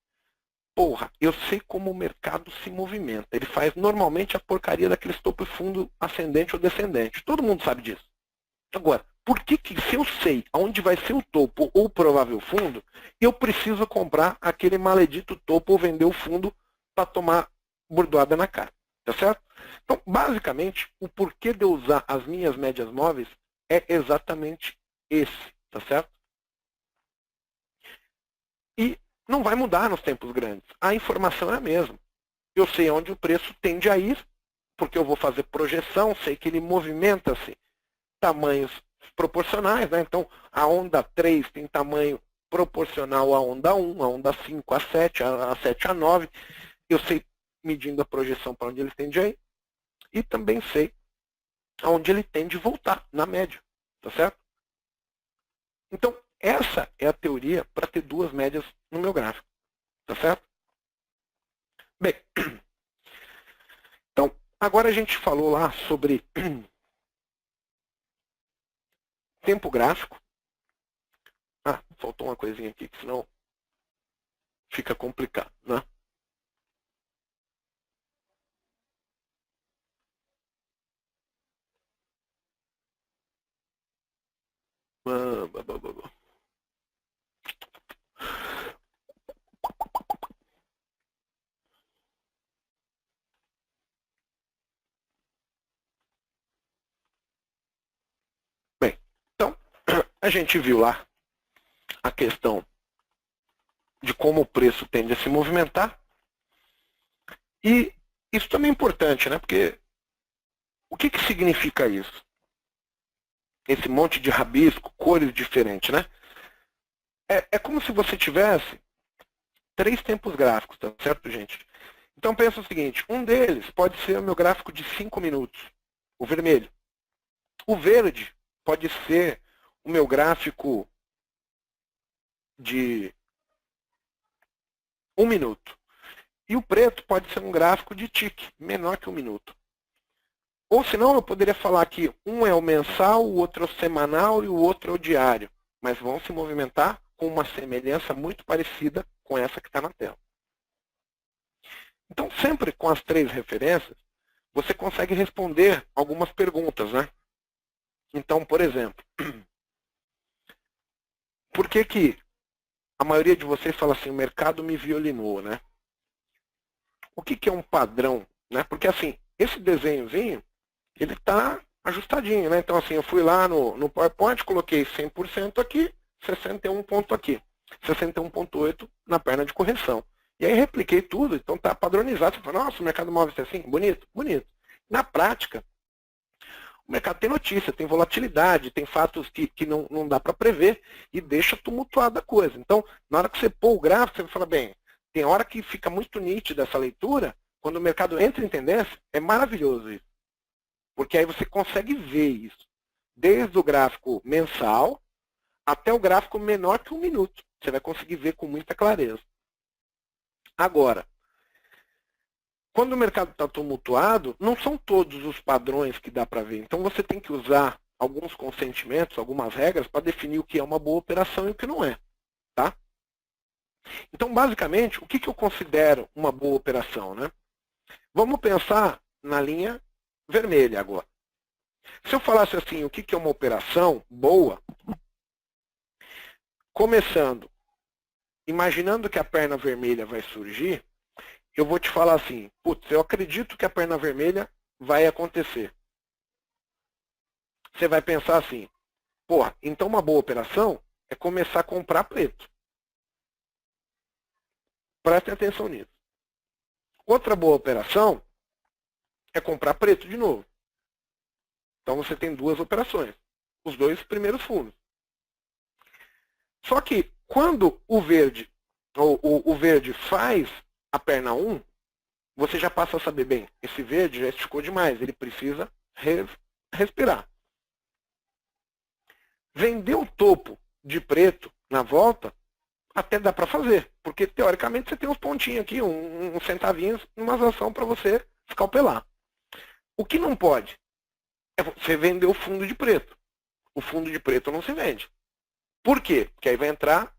Porra, eu sei como o mercado se movimenta. Ele faz normalmente a porcaria daqueles topo fundo ascendente ou descendente. Todo mundo sabe disso. Agora, por que se eu sei aonde vai ser o topo ou o provável fundo, eu preciso comprar aquele maledito topo ou vender o fundo para tomar bordoada na cara, tá certo? Então, basicamente, o porquê de eu usar as minhas médias móveis é exatamente esse, tá certo? E não vai mudar nos tempos grandes. A informação é a mesma. Eu sei onde o preço tende a ir, porque eu vou fazer projeção, sei que ele movimenta-se tamanhos proporcionais, né? Então, a onda 3 tem tamanho proporcional à onda 1, a onda 5, a 7, a 7, a 9. Eu sei, medindo a projeção para onde ele tende a ir, e também sei aonde ele tende a voltar, na média, tá certo? Então, essa é a teoria para ter duas médias no meu gráfico, tá certo? Bem, então, agora a gente falou lá sobre tempo gráfico. Ah, faltou uma coisinha aqui, que senão fica complicado, né? Bem, então, a gente viu lá a questão de como o preço tende a se movimentar. E isso também é importante, né? Porque o que significa isso? Esse monte de rabisco, cores diferentes, né? É como se você tivesse 3 tempos gráficos, tá certo, gente? Então pensa o seguinte, um deles pode ser o meu gráfico de 5 minutos, o vermelho. O verde pode ser o meu gráfico de 1 minuto. E o preto pode ser um gráfico de tique, menor que 1 minuto. Ou senão eu poderia falar que um é o mensal, o outro é o semanal e o outro é o diário. Mas vão se movimentar com uma semelhança muito parecida com essa que está na tela. Então, sempre com as 3 referências, você consegue responder algumas perguntas, né? Então, por exemplo, por que a maioria de vocês fala assim, o mercado me violinou, né? O que é um padrão, né? Porque assim, esse desenhozinho, ele está ajustadinho, né? Então assim, eu fui lá no PowerPoint, coloquei 100% aqui, 61 ponto aqui, 61,8 na perna de correção. E aí repliquei tudo, então está padronizado. Você fala, nossa, o mercado móvel é assim? Bonito? Bonito. Na prática, o mercado tem notícia, tem volatilidade, tem fatos que não dá para prever e deixa tumultuada a coisa. Então, na hora que você pôr o gráfico, você fala, bem, tem hora que fica muito nítida essa leitura, quando o mercado entra em tendência, é maravilhoso isso. Porque aí você consegue ver isso, desde o gráfico mensal até o gráfico menor que 1 minuto. Você vai conseguir ver com muita clareza. Agora, quando o mercado está tumultuado, não são todos os padrões que dá para ver. Então você tem que usar alguns consentimentos, algumas regras para definir o que é uma boa operação e o que não é. Tá? Então, basicamente, o que eu considero uma boa operação, né? Vamos pensar na linha vermelha agora. Se eu falasse assim, o que é uma operação boa, começando, imaginando que a perna vermelha vai surgir, eu vou te falar assim, putz, eu acredito que a perna vermelha vai acontecer. Você vai pensar assim, porra, então uma boa operação é começar a comprar preto. Prestem atenção nisso. Outra boa operação é comprar preto de novo. Então você tem 2 operações, os 2 primeiros fundos. Só que quando o verde faz a perna 1, você já passa a saber, bem, esse verde já esticou demais, ele precisa respirar. Vender o topo de preto na volta, até dá para fazer, porque teoricamente você tem uns pontinhos aqui, uns centavinhos, numa ação para você escalpelar. O que não pode é você vender o fundo de preto. O fundo de preto não se vende. Por quê? Porque aí vai entrar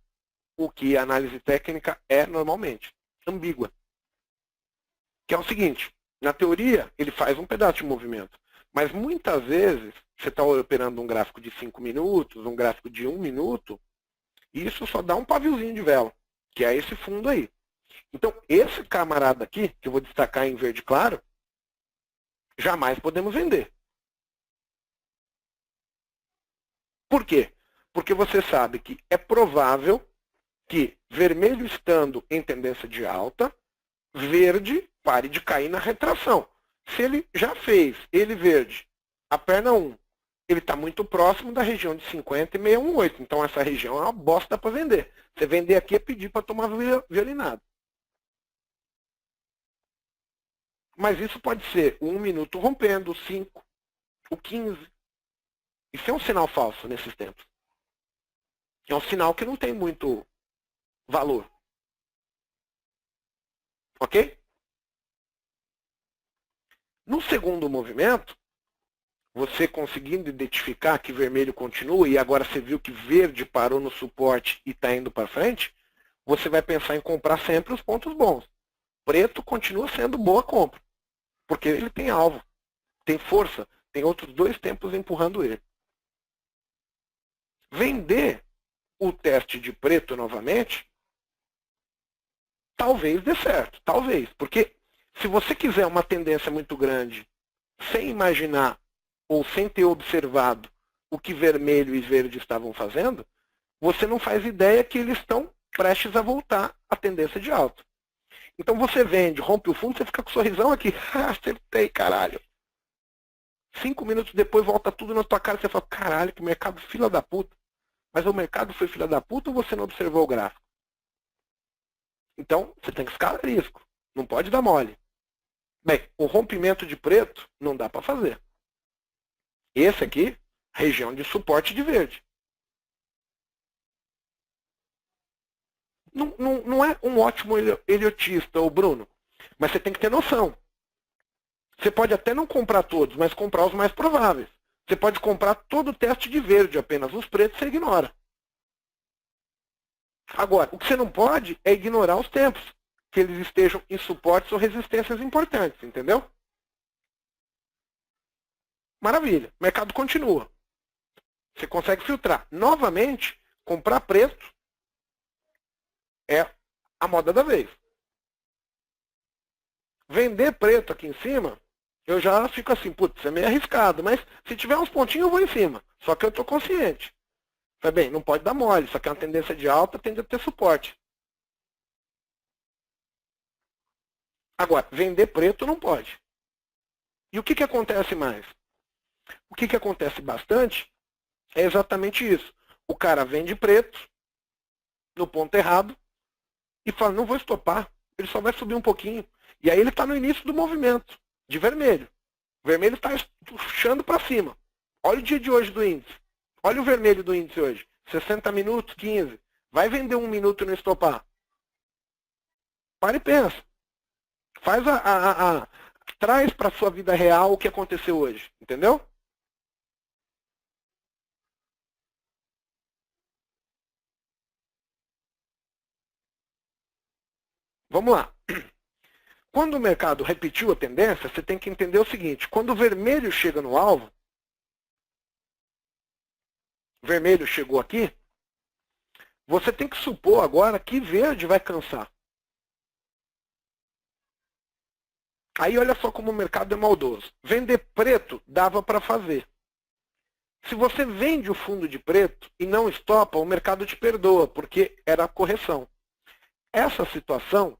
o que a análise técnica é normalmente, ambígua. Que é o seguinte, na teoria ele faz um pedaço de movimento, mas muitas vezes você está operando um gráfico de 5 minutos, um gráfico de 1 minuto, e isso só dá um paviozinho de vela, que é esse fundo aí. Então, esse camarada aqui, que eu vou destacar em verde claro, jamais podemos vender. Por quê? Porque você sabe que é provável que vermelho estando em tendência de alta, verde pare de cair na retração. Se ele já fez, ele verde, a perna 1, ele está muito próximo da região de 50 e 618. Então essa região é uma bosta para vender. Você vender aqui é pedir para tomar violinado. Mas isso pode ser o 1 minuto rompendo, o 5, o 15. Isso é um sinal falso nesses tempos. É um sinal que não tem muito valor. Ok? No segundo movimento, você conseguindo identificar que vermelho continua e agora você viu que verde parou no suporte e está indo para frente, você vai pensar em comprar sempre os pontos bons. Preto continua sendo boa compra, porque ele tem alvo, tem força, tem outros 2 tempos empurrando ele. Vender o teste de preto novamente, talvez dê certo, talvez. Porque se você quiser uma tendência muito grande, sem imaginar ou sem ter observado o que vermelho e verde estavam fazendo, você não faz ideia que eles estão prestes a voltar à tendência de alta. Então você vende, rompe o fundo, você fica com um sorrisão aqui. Acertei, caralho. 5 minutos depois volta tudo na tua cara e você fala, caralho, que mercado fila da puta. Mas o mercado foi filha da puta ou você não observou o gráfico? Então, você tem que escalar risco. Não pode dar mole. Bem, o rompimento de preto não dá para fazer. Esse aqui, região de suporte de verde. Não é um ótimo heliotista, o Bruno, mas você tem que ter noção. Você pode até não comprar todos, mas comprar os mais prováveis. Você pode comprar todo o teste de verde, apenas os pretos você ignora. Agora, o que você não pode é ignorar os tempos, que eles estejam em suportes ou resistências importantes, entendeu? Maravilha, o mercado continua. Você consegue filtrar. Novamente, comprar preto é a moda da vez. Vender preto aqui em cima, eu já fico assim, putz, é meio arriscado, mas se tiver uns pontinhos eu vou em cima. Só que eu estou consciente. Tá bem, não pode dar mole, isso aqui é uma tendência de alta, tende a ter suporte. Agora, vender preto não pode. E o que acontece mais? O que acontece bastante é exatamente isso. O cara vende preto no ponto errado e fala, não vou estopar, ele só vai subir um pouquinho. E aí ele está no início do movimento, de vermelho. O vermelho está puxando para cima. Olha o dia de hoje do índice. Olha o vermelho do índice hoje. 60 minutos, 15. Vai vender 1 minuto e não estopar. Para e pensa. Faz traz para a sua vida real o que aconteceu hoje. Entendeu? Vamos lá. Quando o mercado repetiu a tendência, você tem que entender o seguinte. Quando o vermelho chega no alvo, o vermelho chegou aqui, você tem que supor agora que verde vai cansar. Aí olha só como o mercado é maldoso. Vender preto dava para fazer. Se você vende o fundo de preto e não estopa, o mercado te perdoa, porque era a correção. Essa situação,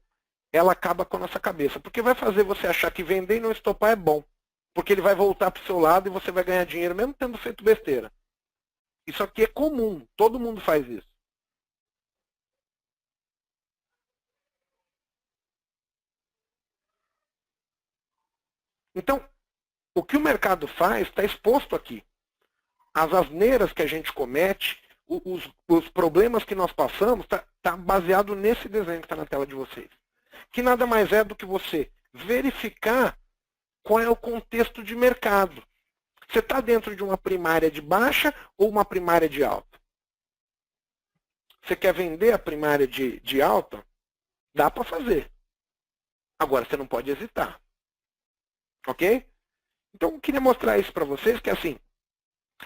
ela acaba com a nossa cabeça, porque vai fazer você achar que vender e não estopar é bom. Porque ele vai voltar para o seu lado e você vai ganhar dinheiro mesmo tendo feito besteira. Isso aqui é comum, todo mundo faz isso. Então, o que o mercado faz está exposto aqui. As asneiras que a gente comete, os problemas que nós passamos, está baseado nesse desenho que está na tela de vocês. Que nada mais é do que você verificar qual é o contexto de mercado. Você está dentro de uma primária de baixa ou uma primária de alta? Você quer vender a primária de alta? Dá para fazer. Agora, você não pode hesitar. Ok? Então, eu queria mostrar isso para vocês, que assim,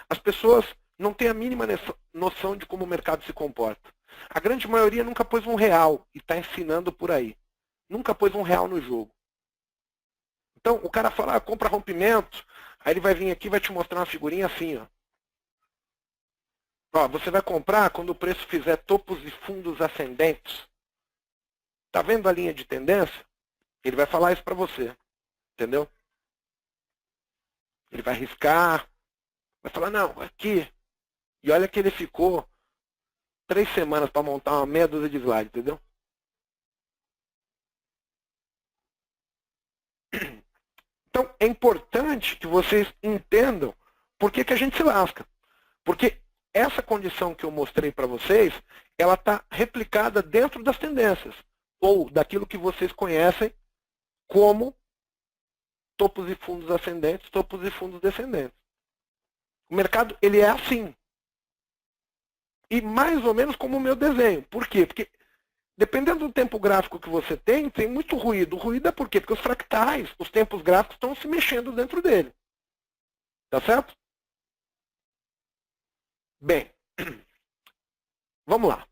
as pessoas não têm a mínima noção de como o mercado se comporta. A grande maioria nunca pôs um real e está ensinando por aí. nunca pôs R$1 no jogo. Então, o cara fala, compra rompimento, aí ele vai vir aqui e vai te mostrar uma figurinha assim, ó. Ó, você vai comprar quando o preço fizer topos e fundos ascendentes. Tá vendo a linha de tendência? Ele vai falar isso para você, entendeu? Ele vai riscar, vai falar, não, aqui. E olha que ele ficou 3 semanas para montar uma meia dúzia de slides, entendeu? Então, é importante que vocês entendam por que a gente se lasca. Porque essa condição que eu mostrei para vocês, ela está replicada dentro das tendências, ou daquilo que vocês conhecem como topos e fundos ascendentes, topos e fundos descendentes. O mercado, ele é assim. E mais ou menos como o meu desenho. Por quê? Porque dependendo do tempo gráfico que você tem muito ruído. O ruído é por quê? Porque os fractais, os tempos gráficos estão se mexendo dentro dele. Tá certo? Bem, vamos lá.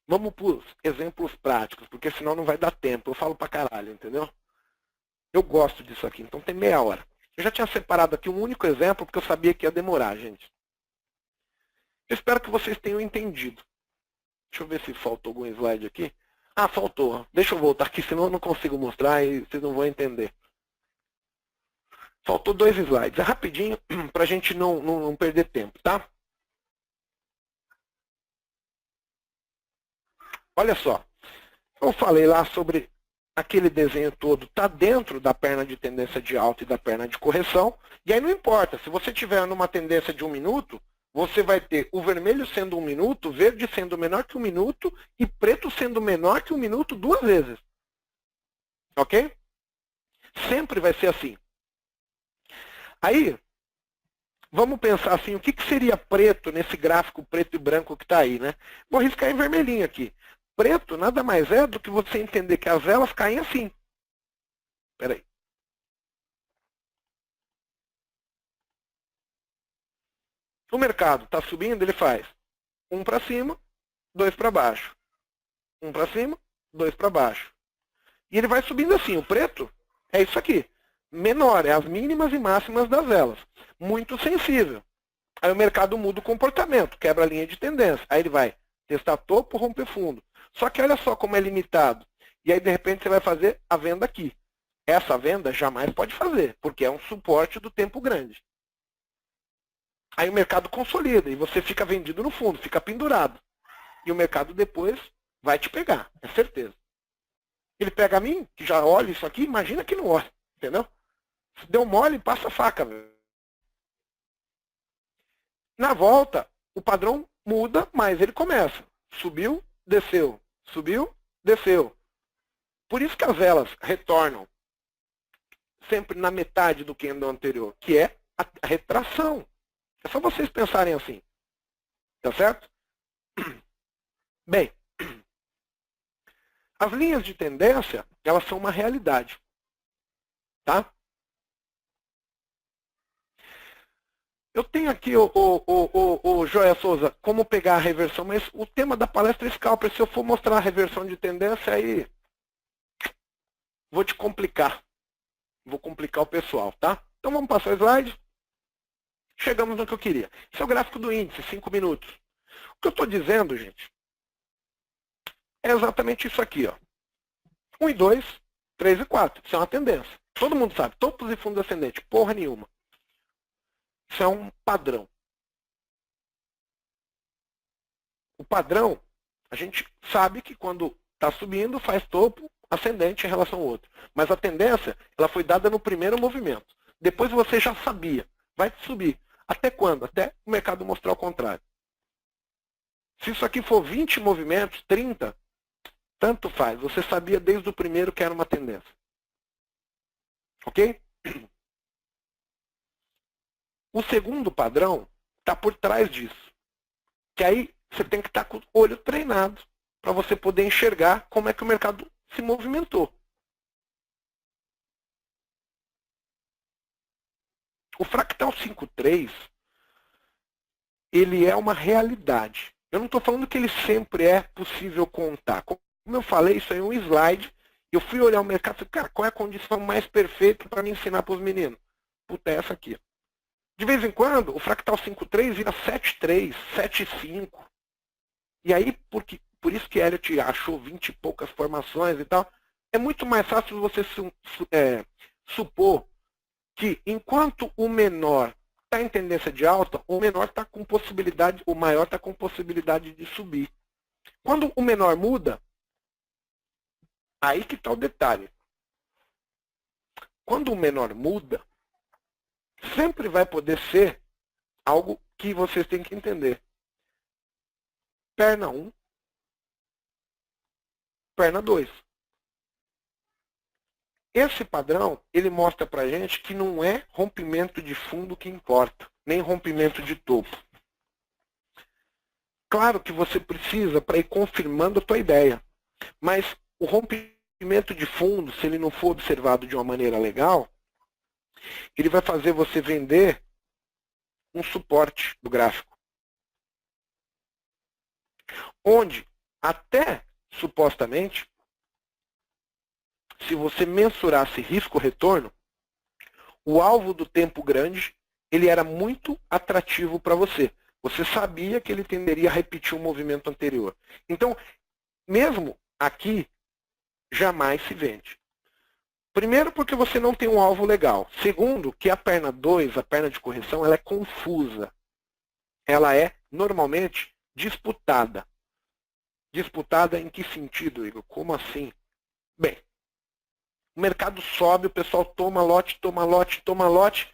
Vamos para os exemplos práticos, porque senão não vai dar tempo. Eu falo pra caralho, entendeu? Eu gosto disso aqui, então tem meia hora. Eu já tinha separado aqui um único exemplo, porque eu sabia que ia demorar, gente. Eu espero que vocês tenham entendido. Deixa eu ver se faltou algum slide aqui. Ah, faltou. Deixa eu voltar aqui, senão eu não consigo mostrar e vocês não vão entender. Faltou 2 slides. É rapidinho, para a gente não perder tempo, tá? Olha só. Eu falei lá sobre aquele desenho todo. Está dentro da perna de tendência de alta e da perna de correção. E aí não importa. Se você estiver numa tendência de 1 minuto, você vai ter o vermelho sendo 1 minuto, verde sendo menor que 1 minuto e preto sendo menor que 1 minuto 2 vezes. Ok? Sempre vai ser assim. Aí, vamos pensar assim, o que seria preto nesse gráfico preto e branco que está aí, né? Vou riscar em vermelhinho aqui. Preto nada mais é do que você entender que as velas caem assim. Espera aí. O mercado está subindo, ele faz 1 para cima, 2 para baixo. 1 para cima, 2 para baixo. E ele vai subindo assim. O preto é isso aqui. Menor, é as mínimas e máximas das velas. Muito sensível. Aí o mercado muda o comportamento, quebra a linha de tendência. Aí ele vai testar topo, romper fundo. Só que olha só como é limitado. E aí, de repente, você vai fazer a venda aqui. Essa venda jamais pode fazer, porque é um suporte do tempo grande. Aí o mercado consolida e você fica vendido no fundo, fica pendurado. E o mercado depois vai te pegar, é certeza. Ele pega a mim, que já olha isso aqui, imagina que não olha, entendeu? Se deu mole, passa a faca. Na volta, o padrão muda, mas ele começa. Subiu, desceu. Subiu, desceu. Por isso que as velas retornam sempre na metade do candle anterior, que é a retração. É só vocês pensarem assim. Tá certo? Bem, as linhas de tendência, elas são uma realidade. Tá? Eu tenho aqui, o Joia Souza, como pegar a reversão, mas o tema da palestra é scalper. Se eu for mostrar a reversão de tendência, aí vou te complicar. Vou complicar o pessoal, tá? Então vamos passar o slide. Chegamos no que eu queria. Esse é o gráfico do índice, 5 minutos. O que eu estou dizendo, gente, é exatamente isso aqui, ó. 1 e 2, 3 e 4. Isso é uma tendência. Todo mundo sabe. Topos e fundos ascendentes. Porra nenhuma. Isso é um padrão. O padrão, a gente sabe que quando está subindo, faz topo ascendente em relação ao outro. Mas a tendência, ela foi dada no primeiro movimento. Depois você já sabia. Vai subir. Até quando? Até o mercado mostrar o contrário. Se isso aqui for 20 movimentos, 30, tanto faz. Você sabia desde o primeiro que era uma tendência. Ok? O segundo padrão está por trás disso. Que aí você tem que estar com o olho treinado para você poder enxergar como é que o mercado se movimentou. O fractal 5.3, ele é uma realidade. Eu não estou falando que ele sempre é possível contar. Como eu falei, isso aí é um slide Eu fui olhar o mercado e falei, cara, qual é a condição mais perfeita para me ensinar para os meninos? Puta, é essa aqui. De vez em quando, o fractal 5.3 vira 7.3, 7.5. E aí, por isso que Elliott achou 20 e poucas formações e tal, é muito mais fácil você supor que enquanto o menor está em tendência de alta, o menor está com possibilidade, o maior está com possibilidade de subir. Quando o menor muda, aí que está o detalhe. Quando o menor muda, sempre vai poder ser algo que vocês têm que entender. Perna 1, perna 2. Esse padrão, ele mostra pra gente que não é rompimento de fundo que importa, nem rompimento de topo. Claro que você precisa para ir confirmando a tua ideia, mas o rompimento de fundo, se ele não for observado de uma maneira legal, ele vai fazer você vender um suporte do gráfico. Onde, até supostamente, se você mensurasse risco-retorno, o alvo do tempo grande, ele era muito atrativo para você. Você sabia que ele tenderia a repetir o movimento anterior. Então, mesmo aqui, jamais se vende. Primeiro, porque você não tem um alvo legal. Segundo, que a perna 2, a perna de correção, ela é confusa. Ela é, normalmente, disputada. Disputada em que sentido, Igor? Como assim? Bem, o mercado sobe, o pessoal toma lote, toma lote, toma lote.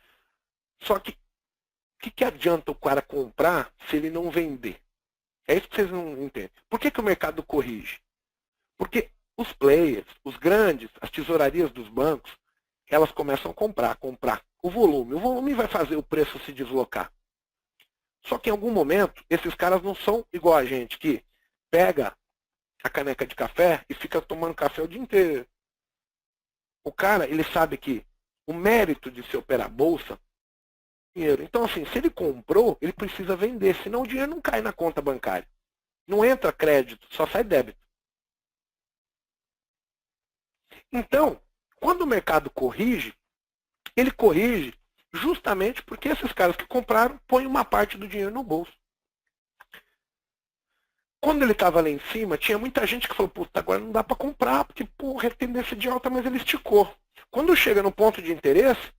Só que, o que adianta o cara comprar se ele não vender? É isso que vocês não entendem. Por que o mercado corrige? Porque os players, os grandes, as tesourarias dos bancos, elas começam a comprar. O volume vai fazer o preço se deslocar. Só que em algum momento, esses caras não são igual a gente, que pega a caneca de café e fica tomando café o dia inteiro. O cara, ele sabe que o mérito de se operar bolsa é dinheiro. Então, assim, se ele comprou, ele precisa vender, senão o dinheiro não cai na conta bancária. Não entra crédito, só sai débito. Então, quando o mercado corrige, ele corrige justamente porque esses caras que compraram põem uma parte do dinheiro no bolso. Quando ele estava lá em cima, tinha muita gente que falou, puta, agora não dá para comprar, porque, porra, é tendência de alta, mas ele esticou. Quando chega no ponto de interesse,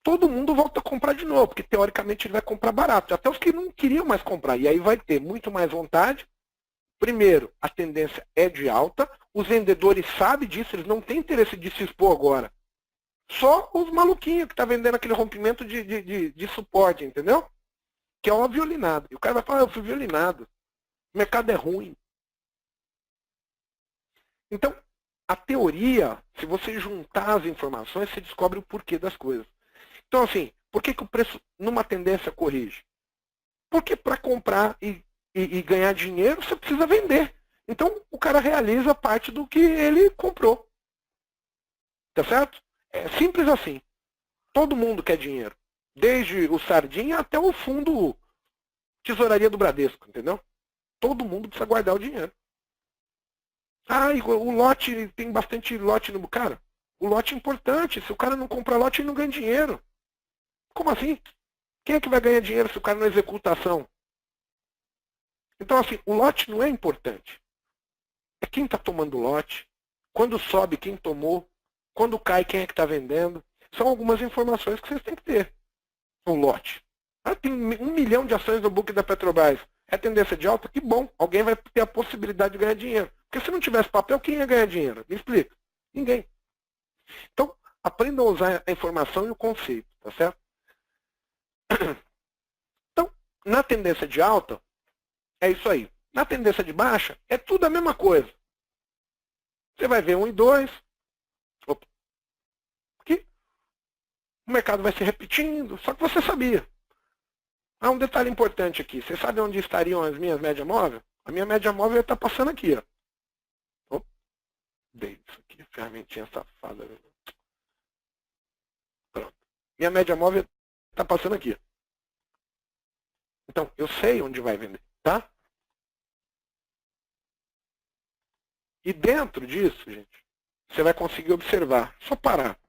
todo mundo volta a comprar de novo, porque teoricamente ele vai comprar barato. Até os que não queriam mais comprar. E aí vai ter muito mais vontade. Primeiro, a tendência é de alta. Os vendedores sabem disso, eles não têm interesse de se expor agora. Só os maluquinhos que estão vendendo aquele rompimento de suporte, entendeu? Que é uma violinada. E o cara vai falar, eu fui violinado. O mercado é ruim. Então, a teoria, se você juntar as informações, você descobre o porquê das coisas. Então, assim, por que o preço numa tendência corrige? Porque para comprar e ganhar dinheiro, você precisa vender. Então, o cara realiza parte do que ele comprou. Tá certo? É simples assim. Todo mundo quer dinheiro. Desde o Sardinha até o fundo tesouraria do Bradesco, entendeu? Todo mundo precisa guardar o dinheiro. Ah, Igor, o lote, tem bastante lote no... Cara, o lote é importante. Se o cara não comprar lote, ele não ganha dinheiro. Como assim? Quem é que vai ganhar dinheiro se o cara não executa a ação? Então, assim, o lote não é importante. É quem está tomando o lote. Quando sobe, quem tomou. Quando cai, quem é que está vendendo. São algumas informações que vocês têm que ter. O lote. Ah, tem 1 milhão de ações no book da Petrobras. É tendência de alta? Que bom. Alguém vai ter a possibilidade de ganhar dinheiro. Porque se não tivesse papel, quem ia ganhar dinheiro? Me explica. Ninguém. Então, aprendam a usar a informação e o conceito. Tá certo? Então, na tendência de alta, é isso aí. Na tendência de baixa, é tudo a mesma coisa. Você vai ver 1 e 2. Aqui. O mercado vai se repetindo. Só que você sabia. Há um detalhe importante aqui. Você sabe onde estariam as minhas médias móveis? A minha média móvel está passando aqui. Ó. Opa. Dei isso aqui. Ferramentinha safada. Pronto. Minha média móvel está passando aqui. Então, eu sei onde vai vender. Tá? E dentro disso, gente, você vai conseguir observar. Só parar.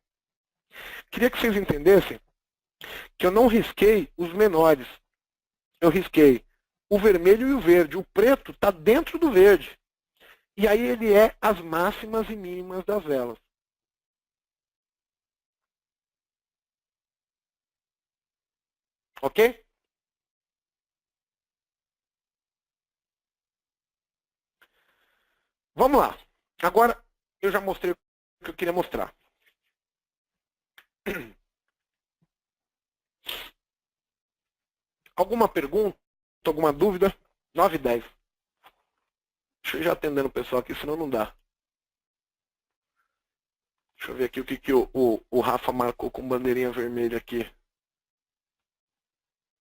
Queria que vocês entendessem que eu não risquei os menores. Eu risquei o vermelho e o verde. O preto está dentro do verde. E aí ele é as máximas e mínimas das velas. Ok? Vamos lá. Agora eu já mostrei o que eu queria mostrar. Alguma pergunta? Alguma dúvida? 9 e 10. Deixa eu ir já atendendo o pessoal aqui, senão não dá. Deixa eu ver aqui o que o Rafa marcou com bandeirinha vermelha aqui.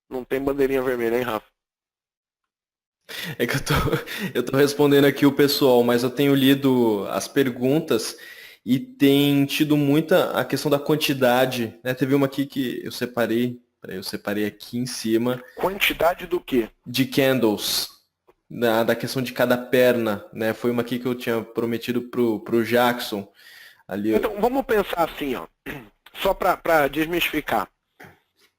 Não tem bandeirinha vermelha, hein, Rafa? É que eu tô respondendo aqui o pessoal, mas eu tenho lido as perguntas e tem tido muita a questão da quantidade, né? Teve uma aqui que eu separei, peraí, eu separei aqui em cima, Quantidade do quê? de candles, da questão de cada perna, né? Foi uma aqui que eu tinha prometido pro Jackson. Ali, Então, vamos pensar assim, ó, só para desmistificar.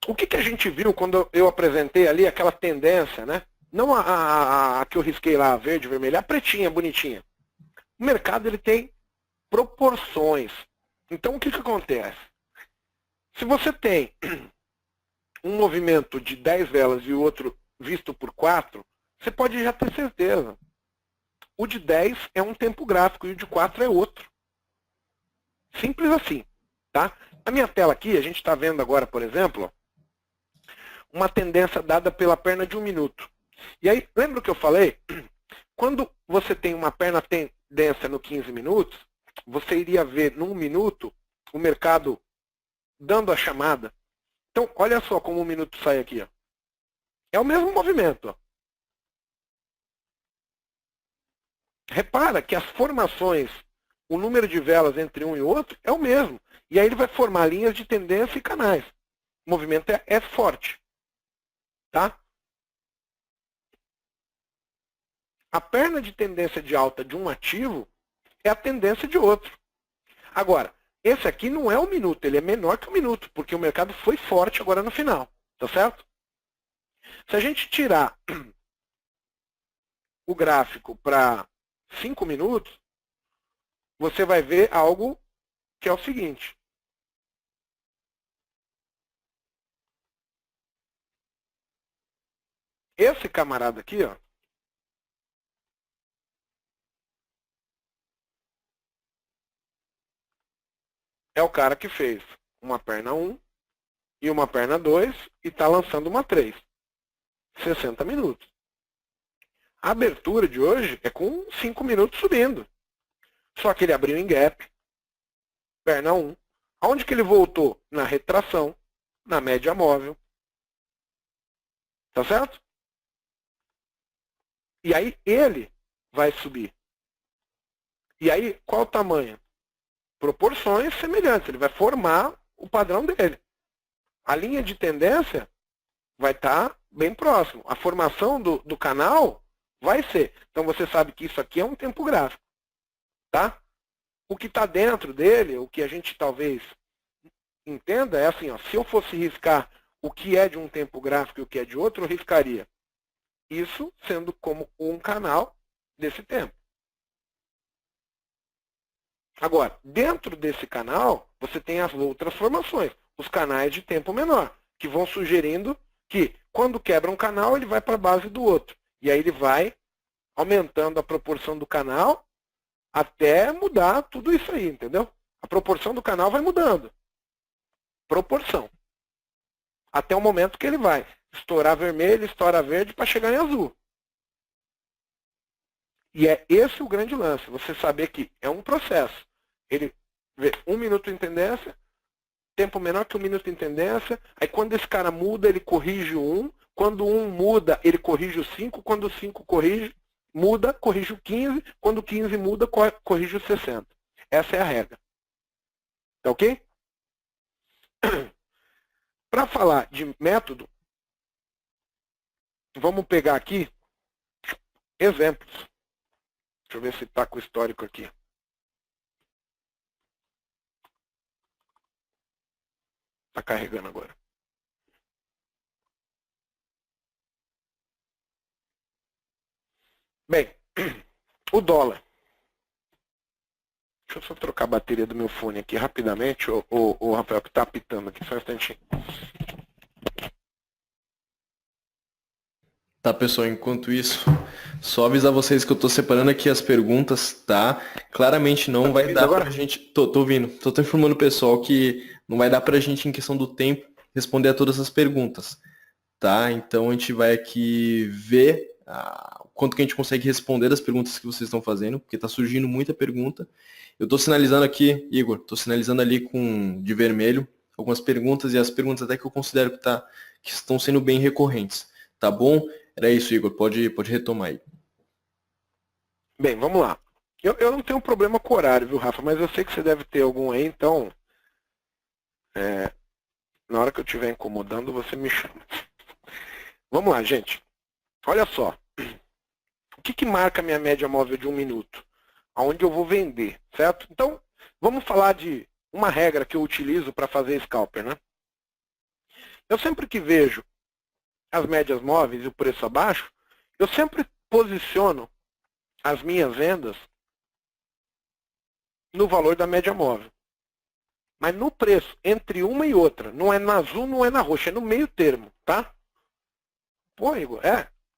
O que a gente viu quando eu apresentei ali aquela tendência, né? Não a que eu risquei lá, verde, vermelha, a pretinha, bonitinha. O mercado ele tem proporções. Então, o que acontece? Se você tem um movimento de 10 velas e o outro visto por 4, você pode já ter certeza. O de 10 é um tempo gráfico e o de 4 é outro. Simples assim. Tá? Na minha tela aqui, a gente está vendo agora, por exemplo, uma tendência dada pela perna de 1 minuto. E aí, lembra o que eu falei? Quando você tem uma perna tendência no 15 minutos, você iria ver num minuto o mercado dando a chamada. Então, olha só como um minuto sai aqui. Ó. É o mesmo movimento. Ó. Repara que as formações, o número de velas entre um e outro é o mesmo. E aí ele vai formar linhas de tendência e canais. O movimento é forte. Tá? A perna de tendência de alta de um ativo é a tendência de outro. Agora, esse aqui não é o minuto, ele é menor que o minuto, porque o mercado foi forte agora no final. Tá certo? Se a gente tirar o gráfico para 5 minutos, você vai ver algo que é o seguinte. Esse camarada aqui, ó, é o cara que fez uma perna 1 e uma perna 2 e está lançando uma 3. 60 minutos. A abertura de hoje é com 5 minutos subindo. Só que ele abriu em gap, perna 1. Aonde que ele voltou? Na retração, na média móvel. Tá certo? E aí ele vai subir. E aí, qual o tamanho? Proporções semelhantes. Ele vai formar o padrão dele. A linha de tendência vai estar bem próximo. A formação do canal vai ser. Então você sabe que isso aqui é um tempo gráfico. Tá? O que está dentro dele, o que a gente talvez entenda é assim, ó, se eu fosse riscar o que é de um tempo gráfico e o que é de outro, eu riscaria isso sendo como um canal desse tempo. Agora, dentro desse canal, você tem as outras formações, os canais de tempo menor, que vão sugerindo que quando quebra um canal, ele vai para a base do outro. E aí ele vai aumentando a proporção do canal até mudar tudo isso aí, entendeu? A proporção do canal vai mudando. Proporção. Até o momento que ele vai estourar vermelho, estoura verde para chegar em azul. E é esse o grande lance, você saber que é um processo. Ele vê 1 minuto em tendência, tempo menor que 1 minuto em tendência, aí quando esse cara muda, ele corrige o 1, quando o 1 muda, ele corrige o 5, quando o 5 muda, corrige o 15, quando o 15 muda, corrige o 60. Essa é a regra. Tá ok? Para falar de método, vamos pegar aqui exemplos. Deixa eu ver se está com o histórico aqui. Está carregando agora. Bem, o dólar. Deixa eu só trocar a bateria do meu fone aqui rapidamente, o Rafael, que está apitando aqui, só um instantinho. Tá, pessoal, enquanto isso, só avisar vocês que eu tô separando aqui as perguntas, tá? Claramente não Tá vai ouvindo dar agora? pra gente. Tô ouvindo. Tô informando o pessoal que não vai dar pra gente, em questão do tempo, responder a todas as perguntas, tá? Então a gente vai aqui ver o quanto que a gente consegue responder as perguntas que vocês estão fazendo, porque tá surgindo muita pergunta. Eu tô sinalizando aqui, Igor, tô sinalizando ali com de vermelho algumas perguntas e as perguntas até que eu considero que estão sendo bem recorrentes, tá bom? Era isso, Igor. Pode retomar aí. Bem, vamos lá. Eu não tenho problema com o horário, viu, Rafa? Mas eu sei que você deve ter algum aí, então, na hora que eu estiver incomodando, você me chama. Vamos lá, gente. Olha só. O que marca a minha média móvel de 1 minuto? Aonde eu vou vender, certo? Então, vamos falar de uma regra que eu utilizo para fazer scalper, né? Eu sempre que vejo as médias móveis e o preço abaixo, eu sempre posiciono as minhas vendas no valor da média móvel. Mas no preço, entre uma e outra, não é na azul, não é na roxa, é no meio termo, tá? Pô, Igor,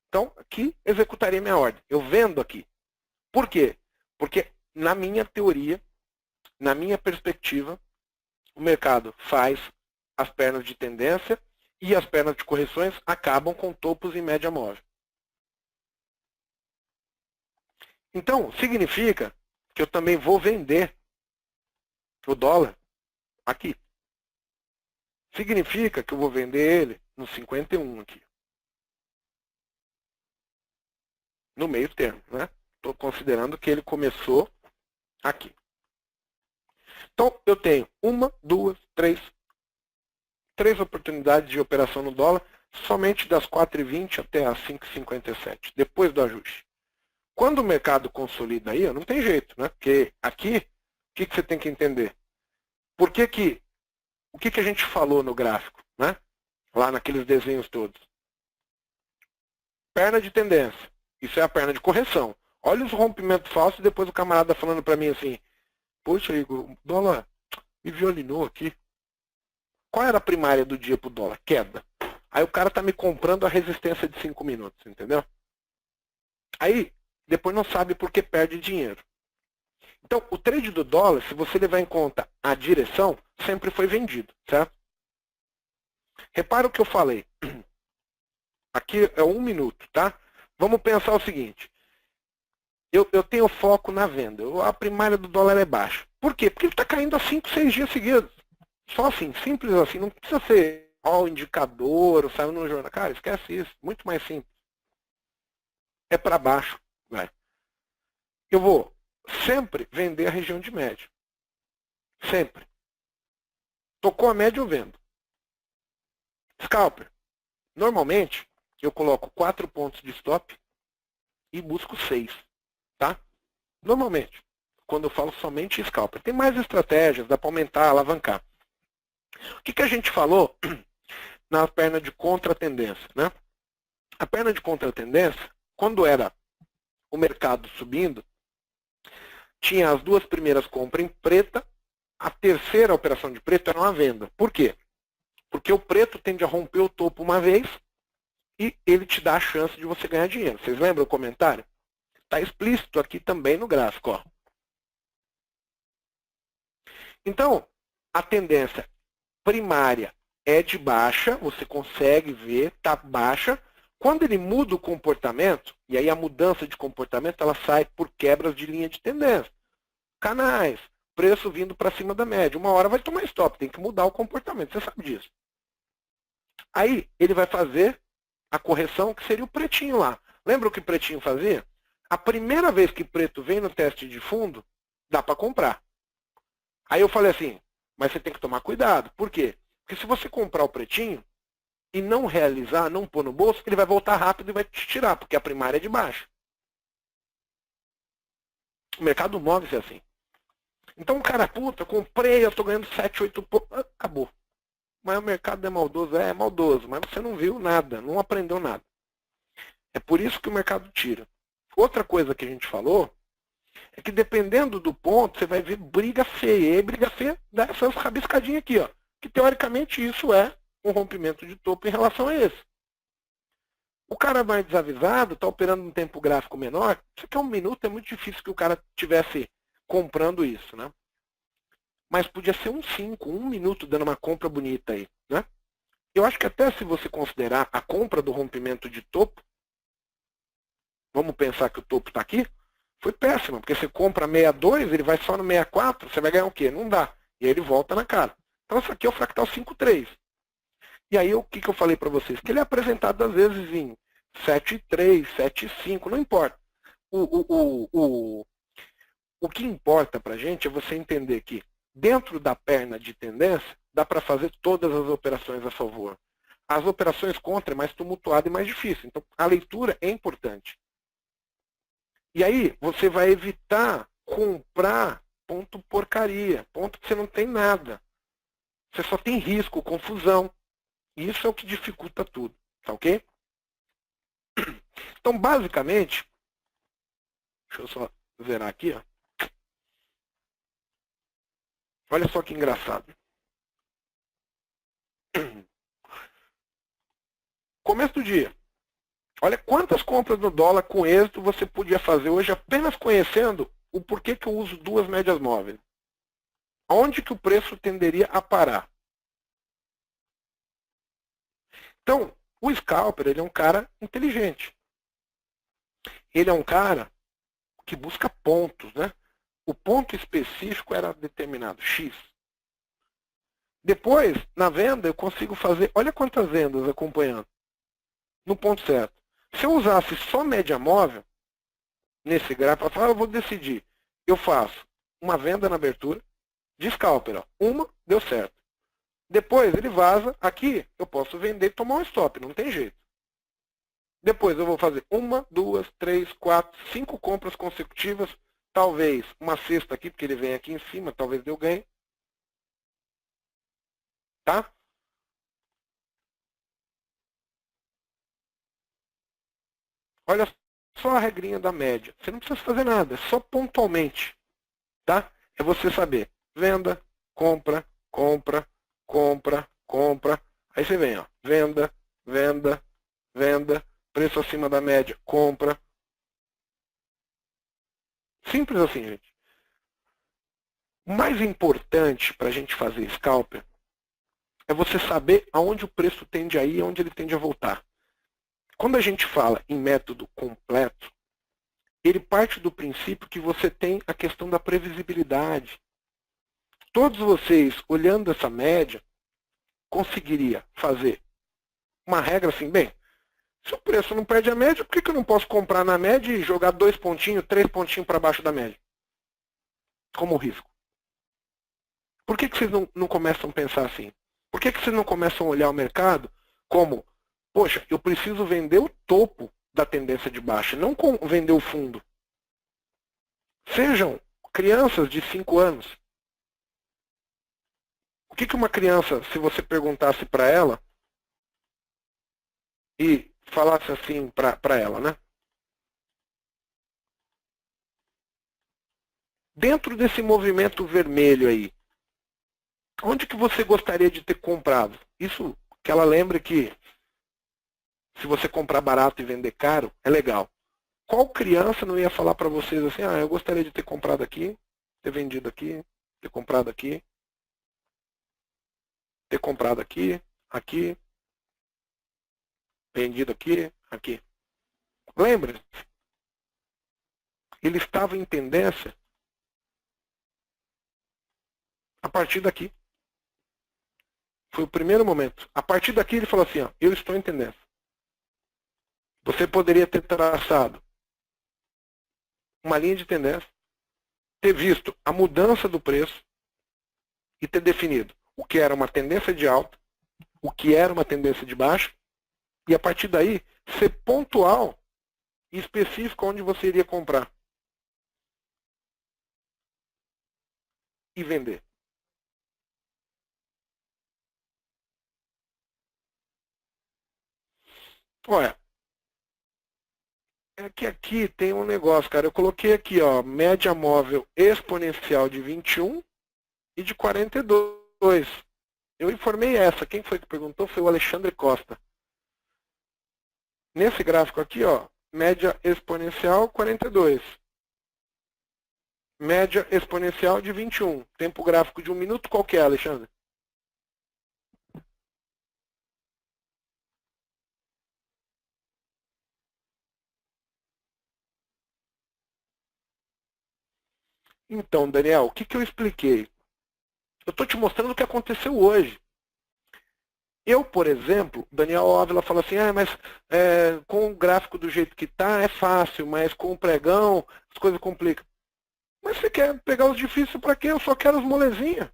então aqui executaria minha ordem. Eu vendo aqui. Por quê? Porque na minha teoria, na minha perspectiva, o mercado faz as pernas de tendência e as pernas de correções acabam com topos em média móvel. Então, significa que eu também vou vender o dólar aqui. Significa que eu vou vender ele no 51 aqui. No meio termo, né? Estou considerando que ele começou aqui. Então, eu tenho uma, duas, três oportunidades de operação no dólar, somente das 4h20 até as 5h57, depois do ajuste. Quando o mercado consolida aí, não tem jeito, né? Porque aqui, o que você tem que entender? O que a gente falou no gráfico, né? Lá naqueles desenhos todos. Perna de tendência. Isso é a perna de correção. Olha os rompimentos falsos e depois o camarada falando para mim assim, poxa, Igor, o dólar me violinou aqui. Qual era a primária do dia para o dólar? Queda. Aí o cara está me comprando a resistência de 5 minutos, entendeu? Aí, depois não sabe por que perde dinheiro. Então, o trade do dólar, se você levar em conta a direção, sempre foi vendido, certo? Repara o que eu falei. Aqui é 1 minuto, tá? Vamos pensar o seguinte. Eu tenho foco na venda. A primária do dólar é baixa. Por quê? Porque ele está caindo há 5, 6 dias seguidos. Só assim, simples assim. Não precisa ser ó, indicador, saiu no jornal. Cara, esquece isso. Muito mais simples. É para baixo. Vai. Eu vou sempre vender a região de média. Sempre. Tocou a média, eu vendo. Scalper. Normalmente, eu coloco 4 pontos de stop e busco 6. Tá? Normalmente. Quando eu falo somente scalper. Tem mais estratégias, dá para aumentar, alavancar. O que a gente falou na perna de contratendência, né? A perna de contratendência, quando era o mercado subindo, tinha as duas primeiras compras em preta, a terceira operação de preto era uma venda. Por quê? Porque o preto tende a romper o topo uma vez e ele te dá a chance de você ganhar dinheiro. Vocês lembram o comentário? Está explícito aqui também no gráfico. Ó. Então, a tendência primária é de baixa, você consegue ver, está baixa. Quando ele muda o comportamento, e aí a mudança de comportamento ela sai por quebras de linha de tendência. Canais, preço vindo para cima da média. Uma hora vai tomar stop, tem que mudar o comportamento, você sabe disso. Aí ele vai fazer a correção que seria o pretinho lá. Lembra o que o pretinho fazia? A primeira vez que preto vem no teste de fundo, dá para comprar. Aí eu falei assim, mas você tem que tomar cuidado. Por quê? Porque se você comprar o pretinho e não realizar, não pôr no bolso, ele vai voltar rápido e vai te tirar, porque a primária é de baixo. O mercado move-se assim. Então o cara, puta, comprei, eu estou ganhando 7, 8 pontos. Acabou. mas o mercado é maldoso. É maldoso, mas você não viu nada, não aprendeu nada. É por isso que o mercado tira. Outra coisa que a gente falou é que dependendo do ponto, você vai ver briga feia. E aí, briga feia dá essas rabiscadinhas aqui, ó. Que teoricamente isso é um rompimento de topo em relação a esse. O cara mais desavisado, está operando um tempo gráfico menor, isso aqui é 1 minuto, é muito difícil que o cara estivesse comprando isso, né? Mas podia ser um 5, 1 minuto dando uma compra bonita aí, né? Eu acho que até se você considerar a compra do rompimento de topo, vamos pensar que o topo está aqui, foi péssima, porque você compra 62, ele vai só no 64, você vai ganhar o quê? Não dá. E aí ele volta na cara. Então isso aqui é o fractal 5,3. E aí o que eu falei para vocês? Que ele é apresentado às vezes em 7,3, 7,5, não importa. O que importa para a gente é você entender que dentro da perna de tendência dá para fazer todas as operações a favor. As operações contra é mais tumultuada e mais difícil. Então a leitura é importante. E aí você vai evitar comprar ponto porcaria, ponto que você não tem nada. Você só tem risco, confusão. E isso é o que dificulta tudo, tá ok? Então, basicamente, deixa eu só zerar aqui, ó. Olha só que engraçado. Começo do dia. Olha quantas compras no dólar com êxito você podia fazer hoje apenas conhecendo o porquê que eu uso duas médias móveis. Onde que o preço tenderia a parar? Então, o scalper, ele é um cara inteligente. Ele é um cara que busca pontos, né? O ponto específico era determinado, X. Depois, na venda, eu consigo fazer, olha quantas vendas acompanhando, no ponto certo. Se eu usasse só média móvel, nesse gráfico, eu falo, eu vou decidir. Eu faço uma venda na abertura, de scalper, ó. Uma, deu certo. Depois ele vaza, aqui eu posso vender e tomar um stop, não tem jeito. Depois eu vou fazer 1, 2, 3, 4, 5 compras consecutivas, talvez uma sexta aqui, porque ele vem aqui em cima, talvez deu ganho. Tá? Olha só a regrinha da média. Você não precisa fazer nada, é só pontualmente. Tá? É você saber. Venda, compra, compra, compra, compra. Aí você vem, ó. Venda, venda, venda. Preço acima da média, compra. Simples assim, gente. O mais importante para a gente fazer scalper é você saber aonde o preço tende a ir e aonde ele tende a voltar. Quando a gente fala em método completo, ele parte do princípio que você tem a questão da previsibilidade. Todos vocês, olhando essa média, conseguiria fazer uma regra assim, bem, se o preço não perde a média, por que eu não posso comprar na média e jogar 2 pontinhos, 3 pontinhos para baixo da média? Como risco. Por que vocês não começam a pensar assim? Por que vocês não começam a olhar o mercado como, poxa, eu preciso vender o topo da tendência de baixa, não vender o fundo. Sejam crianças de 5 anos. O que uma criança, se você perguntasse para ela e falasse assim para ela, né? Dentro desse movimento vermelho aí, onde que você gostaria de ter comprado? Isso que ela lembre que se você comprar barato e vender caro, é legal. Qual criança não ia falar para vocês assim, ah, eu gostaria de ter comprado aqui, ter vendido aqui, ter comprado aqui, ter comprado aqui, aqui, vendido aqui, aqui. Lembre-se, ele estava em tendência a partir daqui. Foi o primeiro momento. A partir daqui ele falou assim, ó, eu estou em tendência. Você poderia ter traçado uma linha de tendência, ter visto a mudança do preço e ter definido o que era uma tendência de alta, o que era uma tendência de baixa, e a partir daí ser pontual e específico onde você iria comprar e vender. Olha, é que aqui tem um negócio, cara. Eu coloquei aqui, ó, média móvel exponencial de 21 e de 42. Eu informei essa. Quem foi que perguntou foi o Alexandre Costa. Nesse gráfico aqui, ó, média exponencial 42. Média exponencial de 21. Tempo gráfico de 1 minuto, qual que é, Alexandre? Então, Daniel, o que, que eu expliquei? Eu estou te mostrando o que aconteceu hoje. Eu, por exemplo, Daniel Ávila fala assim, mas com o gráfico do jeito que está é fácil, mas com o pregão as coisas complicam. Mas você quer pegar os difíceis para quê? Eu só quero os molezinhas.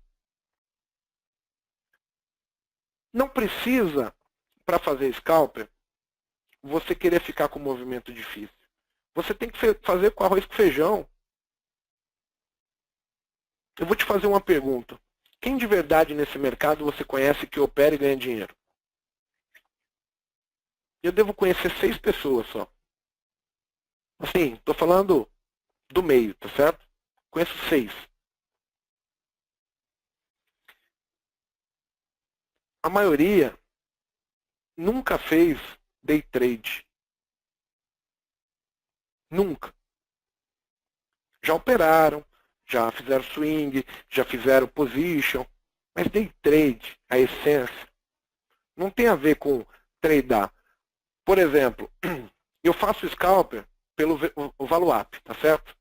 Não precisa, para fazer scalper, você querer ficar com o movimento difícil. Você tem que fazer com arroz com feijão. Eu vou te fazer uma pergunta. Quem de verdade nesse mercado você conhece que opera e ganha dinheiro? Eu devo conhecer 6 pessoas só. Assim, estou falando do meio, tá certo? Conheço 6. A maioria nunca fez day trade. Nunca. Já operaram, já fizeram swing, já fizeram position, mas day trade, a essência, não tem a ver com tradear. Por exemplo, eu faço scalper pelo o ValueUp, tá certo?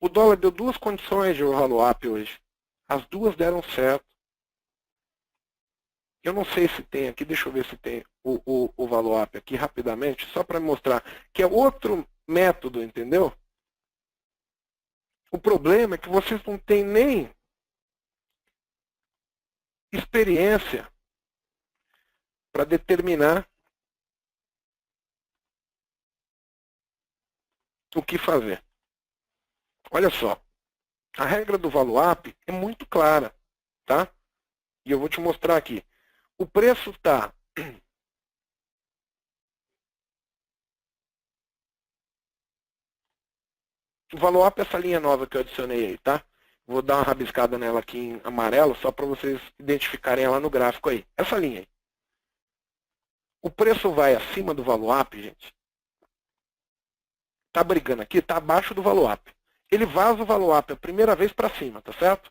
O dólar deu 2 condições de ValueUp hoje. As duas deram certo. Eu não sei se tem aqui, deixa eu ver se tem o ValueUp aqui rapidamente, só para mostrar que é outro método, entendeu? O problema é que vocês não têm nem experiência para determinar o que fazer. Olha só, a regra do ValueUp é muito clara, tá? E eu vou te mostrar aqui. O preço está o ValueUp é essa linha nova que eu adicionei aí, tá? Vou dar uma rabiscada nela aqui em amarelo, só para vocês identificarem ela no gráfico aí. Essa linha aí. O preço vai acima do ValueUp, gente. Tá brigando aqui, tá abaixo do ValueUp. Ele vaza o ValueUp a primeira vez para cima, tá certo?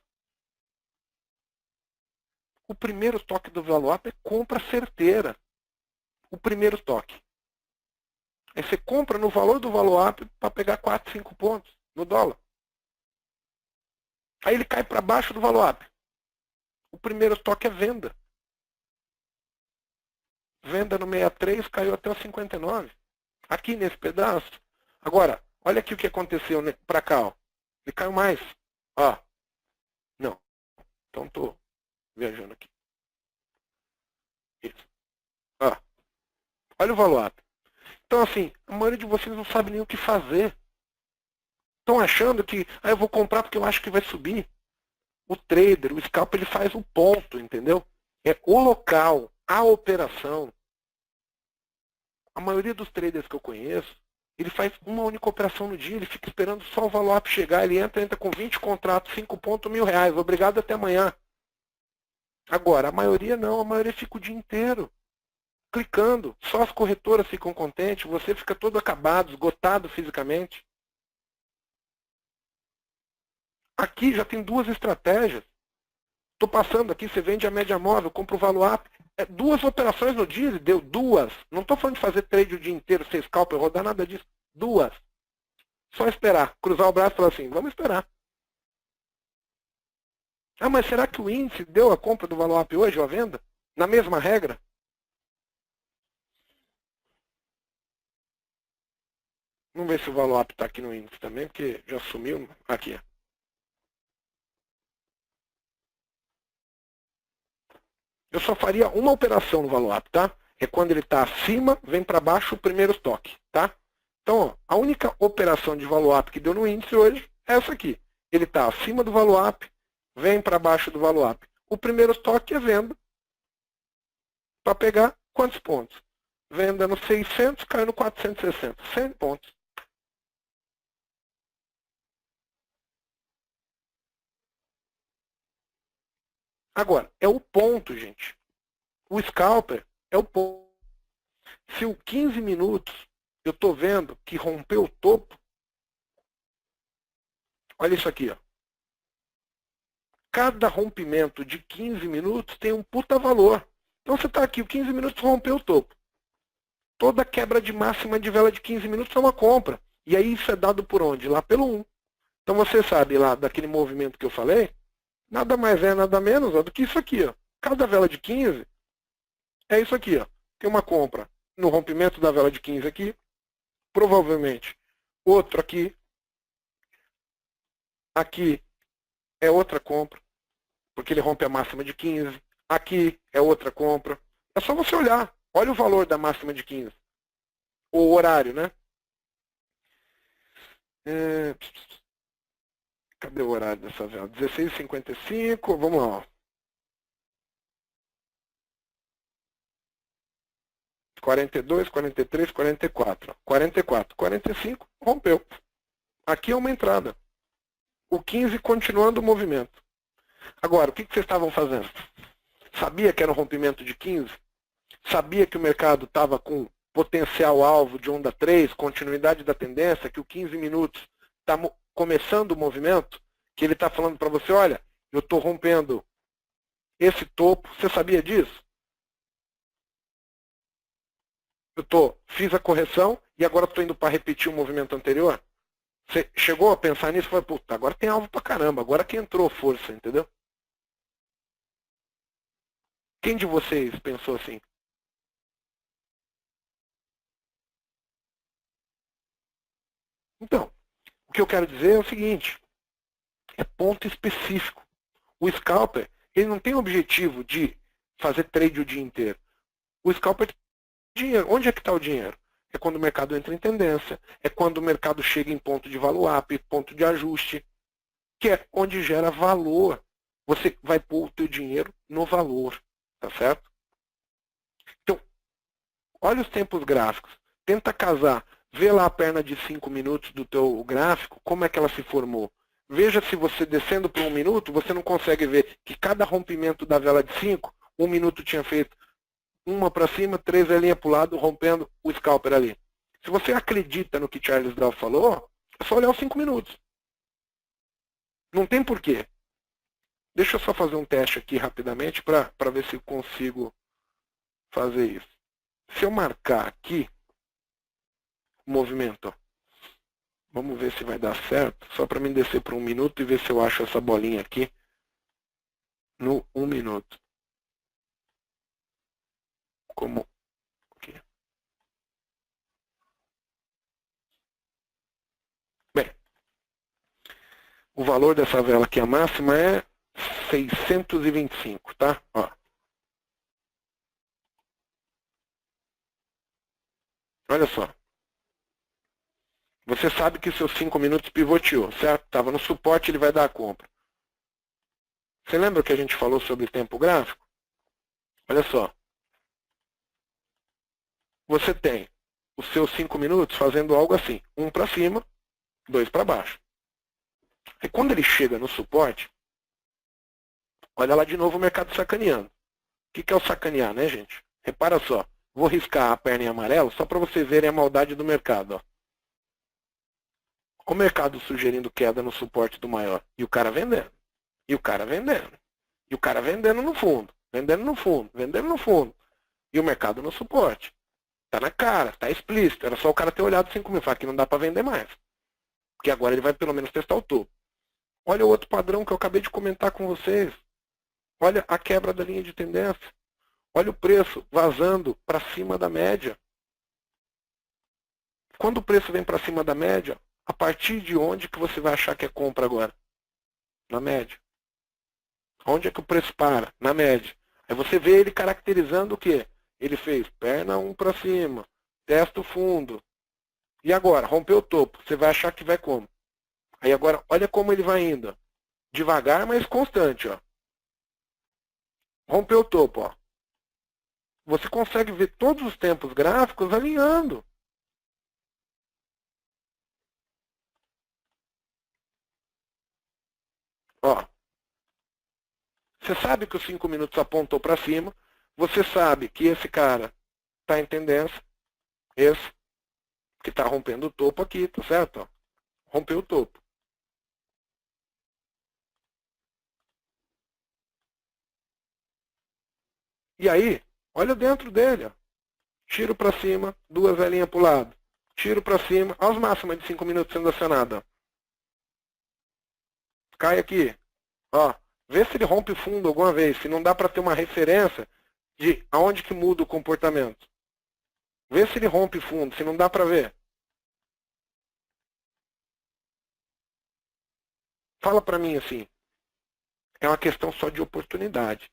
O primeiro toque do ValueUp é compra certeira. O primeiro toque. Aí você compra no valor do ValueUp para pegar 4, 5 pontos no dólar. Aí ele cai para baixo do ValueUp. O primeiro toque é venda. Venda no 63 caiu até o 59. Aqui nesse pedaço. Agora, olha aqui o que aconteceu para cá. Ó. Ele caiu mais. Ó. Não. Então estou viajando aqui. Isso. Ó. Olha o ValueUp. Então, assim, a maioria de vocês não sabe nem o que fazer. Estão achando que eu vou comprar porque eu acho que vai subir. O trader, o scalper, ele faz o ponto, entendeu? É o local, a operação. A maioria dos traders que eu conheço, ele faz uma única operação no dia, ele fica esperando só o ValueUp chegar, ele entra com 20 contratos, 5 pontos, R$1.000. Obrigado, até amanhã. Agora, a maioria não, a maioria fica o dia inteiro clicando. Só as corretoras ficam contentes, você fica todo acabado, esgotado fisicamente. Aqui já tem 2 estratégias. Estou passando aqui, você vende a média móvel, compra o ValueUp. 2 operações no dia, ele deu 2. Não estou falando de fazer trade o dia inteiro, ser scalper, rodar nada disso. 2. Só esperar. Cruzar o braço e falar assim, vamos esperar. Mas será que o índice deu a compra do ValueUp hoje, ou a venda? Na mesma regra? Vamos ver se o ValueUp está aqui no índice também, porque já sumiu. Aqui. Eu só faria uma operação no ValueUp, tá? É quando ele está acima, vem para baixo o primeiro toque, tá? Então, ó, a única operação de ValueUp que deu no índice hoje é essa aqui. Ele está acima do ValueUp, vem para baixo do ValueUp. O primeiro toque é venda para pegar quantos pontos? venda no 600, caiu no 460. 100 pontos. Agora, é o ponto, gente. O scalper é o ponto. Se o 15 minutos eu estou vendo que rompeu o topo, olha isso aqui, ó. Cada rompimento de 15 minutos tem um puta valor. Então você está aqui, o 15 minutos rompeu o topo. Toda quebra de máxima de vela de 15 minutos é uma compra. E aí isso é dado por onde? Lá pelo 1. Então você sabe lá daquele movimento que eu falei, nada mais é, nada menos do que isso aqui, ó. Cada vela de 15 é isso aqui, ó. Tem uma compra no rompimento da vela de 15 aqui, provavelmente outro aqui, aqui é outra compra, porque ele rompe a máxima de 15, aqui é outra compra. É só você olhar, olha o valor da máxima de 15, o horário, né? Cadê o horário dessa vela? 16h55, vamos lá, ó. 42, 43, 44. 44, 45, rompeu. Aqui é uma entrada. O 15 continuando o movimento. Agora, o que vocês estavam fazendo? Sabia que era um rompimento de 15? Sabia que o mercado estava com potencial alvo de onda 3, continuidade da tendência, que o 15 minutos está começando o movimento, que ele está falando para você, olha, eu estou rompendo esse topo. Você sabia disso? Fiz a correção e agora estou indo para repetir o movimento anterior. Você chegou a pensar nisso e falou, puta, agora tem alvo pra caramba, agora que entrou força, entendeu? Quem de vocês pensou assim? Então, o que eu quero dizer é o seguinte, é ponto específico. O scalper, ele não tem o objetivo de fazer trade o dia inteiro. O scalper tem dinheiro. Onde é que está o dinheiro? É quando o mercado entra em tendência, é quando o mercado chega em ponto de value up, ponto de ajuste, que é onde gera valor. Você vai pôr o teu dinheiro no valor, tá certo? Então, olha os tempos gráficos, tenta casar, vê lá a perna de 5 minutos do teu gráfico, como é que ela se formou. Veja se você descendo por 1 minuto, você não consegue ver que cada rompimento da vela de 5, 1 minuto tinha feito uma para cima, 3 linha para o lado, rompendo o scalper ali. Se você acredita no que Charles Dow falou, é só olhar os 5 minutos. Não tem porquê. Deixa eu só fazer um teste aqui rapidamente para ver se eu consigo fazer isso. Se eu marcar aqui o movimento, ó, vamos ver se vai dar certo, só para mim descer por 1 minuto e ver se eu acho essa bolinha aqui no 1 minuto. Como aqui. Bem, o valor dessa vela aqui, a máxima, é 625, tá? Ó. Olha só. Você sabe que seus 5 minutos pivoteou, certo? Estava no suporte, ele vai dar a compra. Você lembra que a gente falou sobre tempo gráfico? Olha só. Você tem os seus 5 minutos fazendo algo assim. 1 para cima, 2 para baixo. E quando ele chega no suporte, olha lá de novo o mercado sacaneando. O que é o sacanear, né, gente? Repara só. Vou riscar a perna em amarelo só para vocês verem a maldade do mercado. Ó. O mercado sugerindo queda no suporte do maior. E o cara vendendo. E o cara vendendo. E o cara vendendo no fundo. Vendendo no fundo. Vendendo no fundo. E o mercado no suporte. Tá na cara. Tá explícito. Era só o cara ter olhado 5 mil. Falar que não dá para vender mais. Porque agora ele vai pelo menos testar o topo. Olha o outro padrão que eu acabei de comentar com vocês. Olha a quebra da linha de tendência. Olha o preço vazando para cima da média. Quando o preço vem para cima da média, a partir de onde que você vai achar que é compra agora? Na média. Onde é que o preço para? Na média. Aí você vê ele caracterizando o quê? Ele fez perna 1 para cima, testa o fundo. E agora? Rompeu o topo. Você vai achar que vai como? Aí agora, olha como ele vai indo. Devagar, mas constante. Ó. Rompeu o topo. Ó. você consegue ver todos os tempos gráficos alinhando. Ó, você sabe que os 5 minutos apontou para cima, você sabe que esse cara está em tendência, esse que está rompendo o topo aqui, tá certo? Ó, rompeu o topo. E aí, olha dentro dele, ó. Tiro para cima, 2 velinhas para o lado. Tiro para cima, olha os máximos de 5 minutos sendo acionado. Cai aqui, ó. Vê se ele rompe fundo alguma vez, se não dá para ter uma referência de aonde que muda o comportamento. Vê se ele rompe fundo, se não dá para ver. Fala para mim assim, é uma questão só de oportunidade.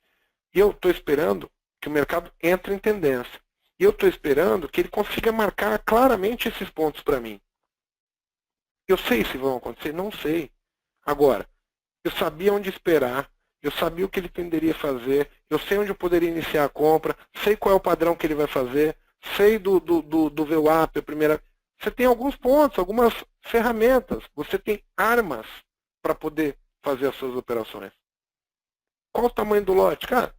E eu estou esperando que o mercado entre em tendência. E eu estou esperando que ele consiga marcar claramente esses pontos para mim. Eu sei se vão acontecer? Não sei. Agora, eu sabia onde esperar, eu sabia o que ele tenderia a fazer, eu sei onde eu poderia iniciar a compra, sei qual é o padrão que ele vai fazer, sei do VWAP, a primeira. Você tem alguns pontos, algumas ferramentas, você tem armas para poder fazer as suas operações. Qual o tamanho do lote? Cara,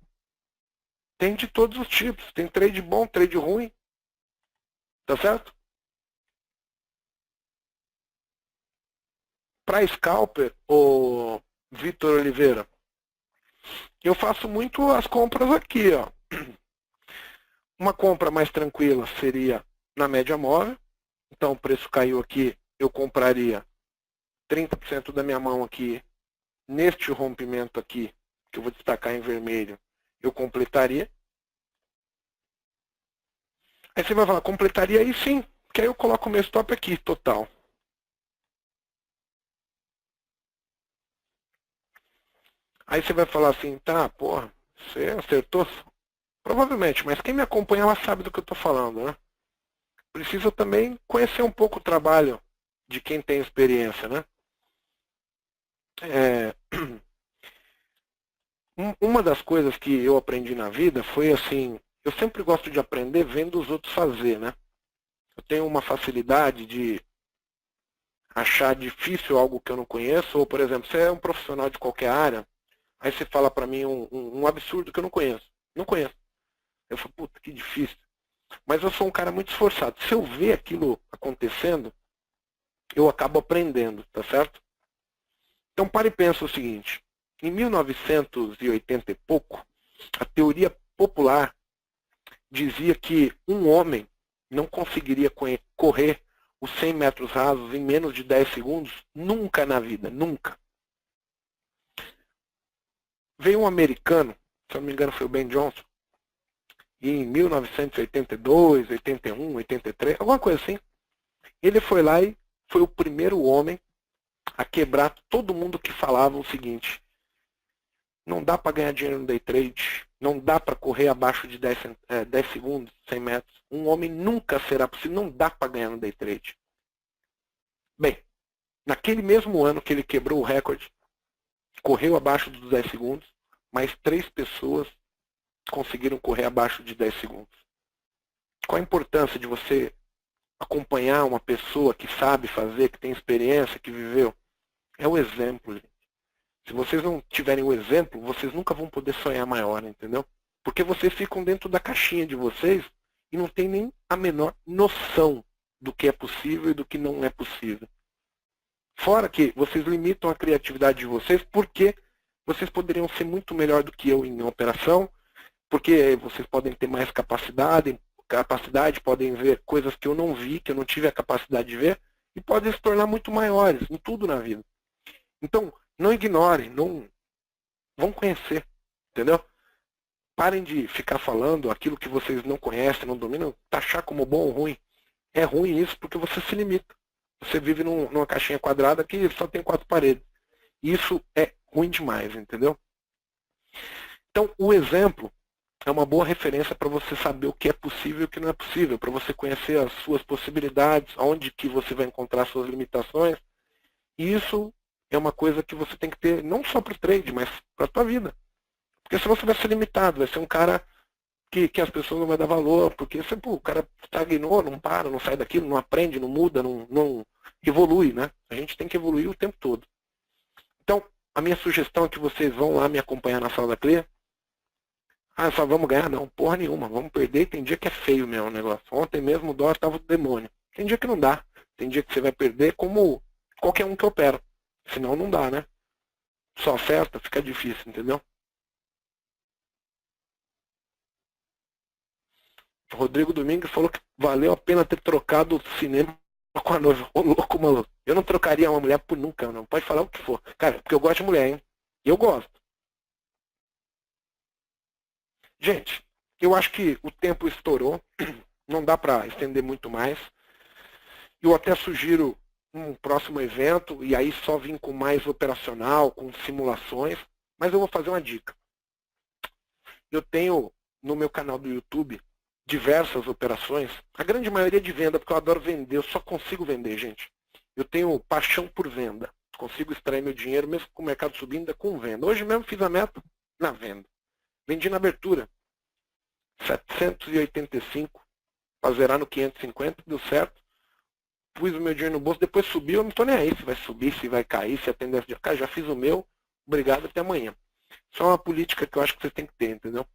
tem de todos os tipos. Tem trade bom, trade ruim. Tá certo? Para scalper, o Vitor Oliveira, eu faço muito as compras aqui, ó. Uma compra mais tranquila seria na média móvel. Então o preço caiu aqui, eu compraria 30% da minha mão aqui neste rompimento aqui, que eu vou destacar em vermelho, eu completaria. Aí você vai falar, completaria aí sim, porque aí eu coloco o meu stop aqui, total. Aí você vai falar assim, tá, porra, você acertou? Provavelmente, mas quem me acompanha, ela sabe do que eu estou falando, né? Precisa também conhecer um pouco o trabalho de quem tem experiência, né? Uma das coisas que eu aprendi na vida foi assim, eu sempre gosto de aprender vendo os outros fazer, né? Eu tenho uma facilidade de achar difícil algo que eu não conheço, ou, por exemplo, você é um profissional de qualquer área, aí você fala para mim um absurdo que eu não conheço. Não conheço. Eu falo, puta, que difícil. Mas eu sou um cara muito esforçado. Se eu ver aquilo acontecendo, eu acabo aprendendo, tá certo? Então, pare e pensa o seguinte. Em 1980 e pouco, a teoria popular dizia que um homem não conseguiria correr os 100 metros rasos em menos de 10 segundos nunca na vida, nunca. Veio um americano, se eu não me engano foi o Ben Johnson, em 1982, 81, 83, alguma coisa assim. Ele foi lá e foi o primeiro homem a quebrar todo mundo que falava o seguinte: não dá para ganhar dinheiro no day trade, não dá para correr abaixo de 10 segundos, 100 metros. Um homem nunca será possível, não dá para ganhar no day trade. Bem, naquele mesmo ano que ele quebrou o recorde, correu abaixo dos 10 segundos, mas 3 pessoas conseguiram correr abaixo de 10 segundos. Qual a importância de você acompanhar uma pessoa que sabe fazer, que tem experiência, que viveu? É o exemplo, gente. Se vocês não tiverem o exemplo, vocês nunca vão poder sonhar maior, entendeu? Porque vocês ficam dentro da caixinha de vocês e não tem nem a menor noção do que é possível e do que não é possível. Fora que vocês limitam a criatividade de vocês porque vocês poderiam ser muito melhor do que eu em operação, porque vocês podem ter mais capacidade, podem ver coisas que eu não vi, que eu não tive a capacidade de ver, e podem se tornar muito maiores em tudo na vida. Então, não ignorem, não vão conhecer, entendeu? Parem de ficar falando aquilo que vocês não conhecem, não dominam, taxar como bom ou ruim. É ruim isso porque você se limita. Você vive numa caixinha quadrada que só tem 4 paredes. Isso é ruim demais, entendeu? Então, o exemplo é uma boa referência para você saber o que é possível e o que não é possível, para você conhecer as suas possibilidades, onde que você vai encontrar suas limitações. E isso é uma coisa que você tem que ter não só para o trade, mas para a tua vida. Porque senão você vai ser limitado, vai ser um cara que as pessoas não vão dar valor, porque sempre o cara estagnou, não para, não sai daquilo, não aprende, não muda, não evolui, né? A gente tem que evoluir o tempo todo. Então, a minha sugestão é que vocês vão lá me acompanhar na sala da CLE. Ah, só vamos ganhar? Não, porra nenhuma. Vamos perder. Tem dia que é feio mesmo o negócio. Ontem mesmo o dólar estava do demônio. Tem dia que não dá. Tem dia que você vai perder como qualquer um que opera. Senão não dá, né? Só oferta, fica difícil, entendeu? O Rodrigo Domingues falou que valeu a pena ter trocado o cinema com a noiva. Ô, louco, maluco. Eu não trocaria uma mulher por nunca, não. Pode falar o que for. Cara, porque eu gosto de mulher, hein? Eu gosto. Gente, eu acho que o tempo estourou. Não dá para estender muito mais. Eu até sugiro um próximo evento, e aí só vim com mais operacional, com simulações. Mas eu vou fazer uma dica. Eu tenho no meu canal do YouTube diversas operações, a grande maioria de venda, porque eu adoro vender, eu só consigo vender, gente. Eu tenho paixão por venda. Consigo extrair meu dinheiro, mesmo com o mercado subindo, com venda. Hoje mesmo fiz a meta na venda. Vendi na abertura. 785, para zerar no 550, deu certo. Pus o meu dinheiro no bolso, depois subiu, eu não estou nem aí se vai subir, se vai cair, se a tendência de cair. Já fiz o meu, obrigado, até amanhã. Isso é uma política que eu acho que vocês têm que ter, entendeu?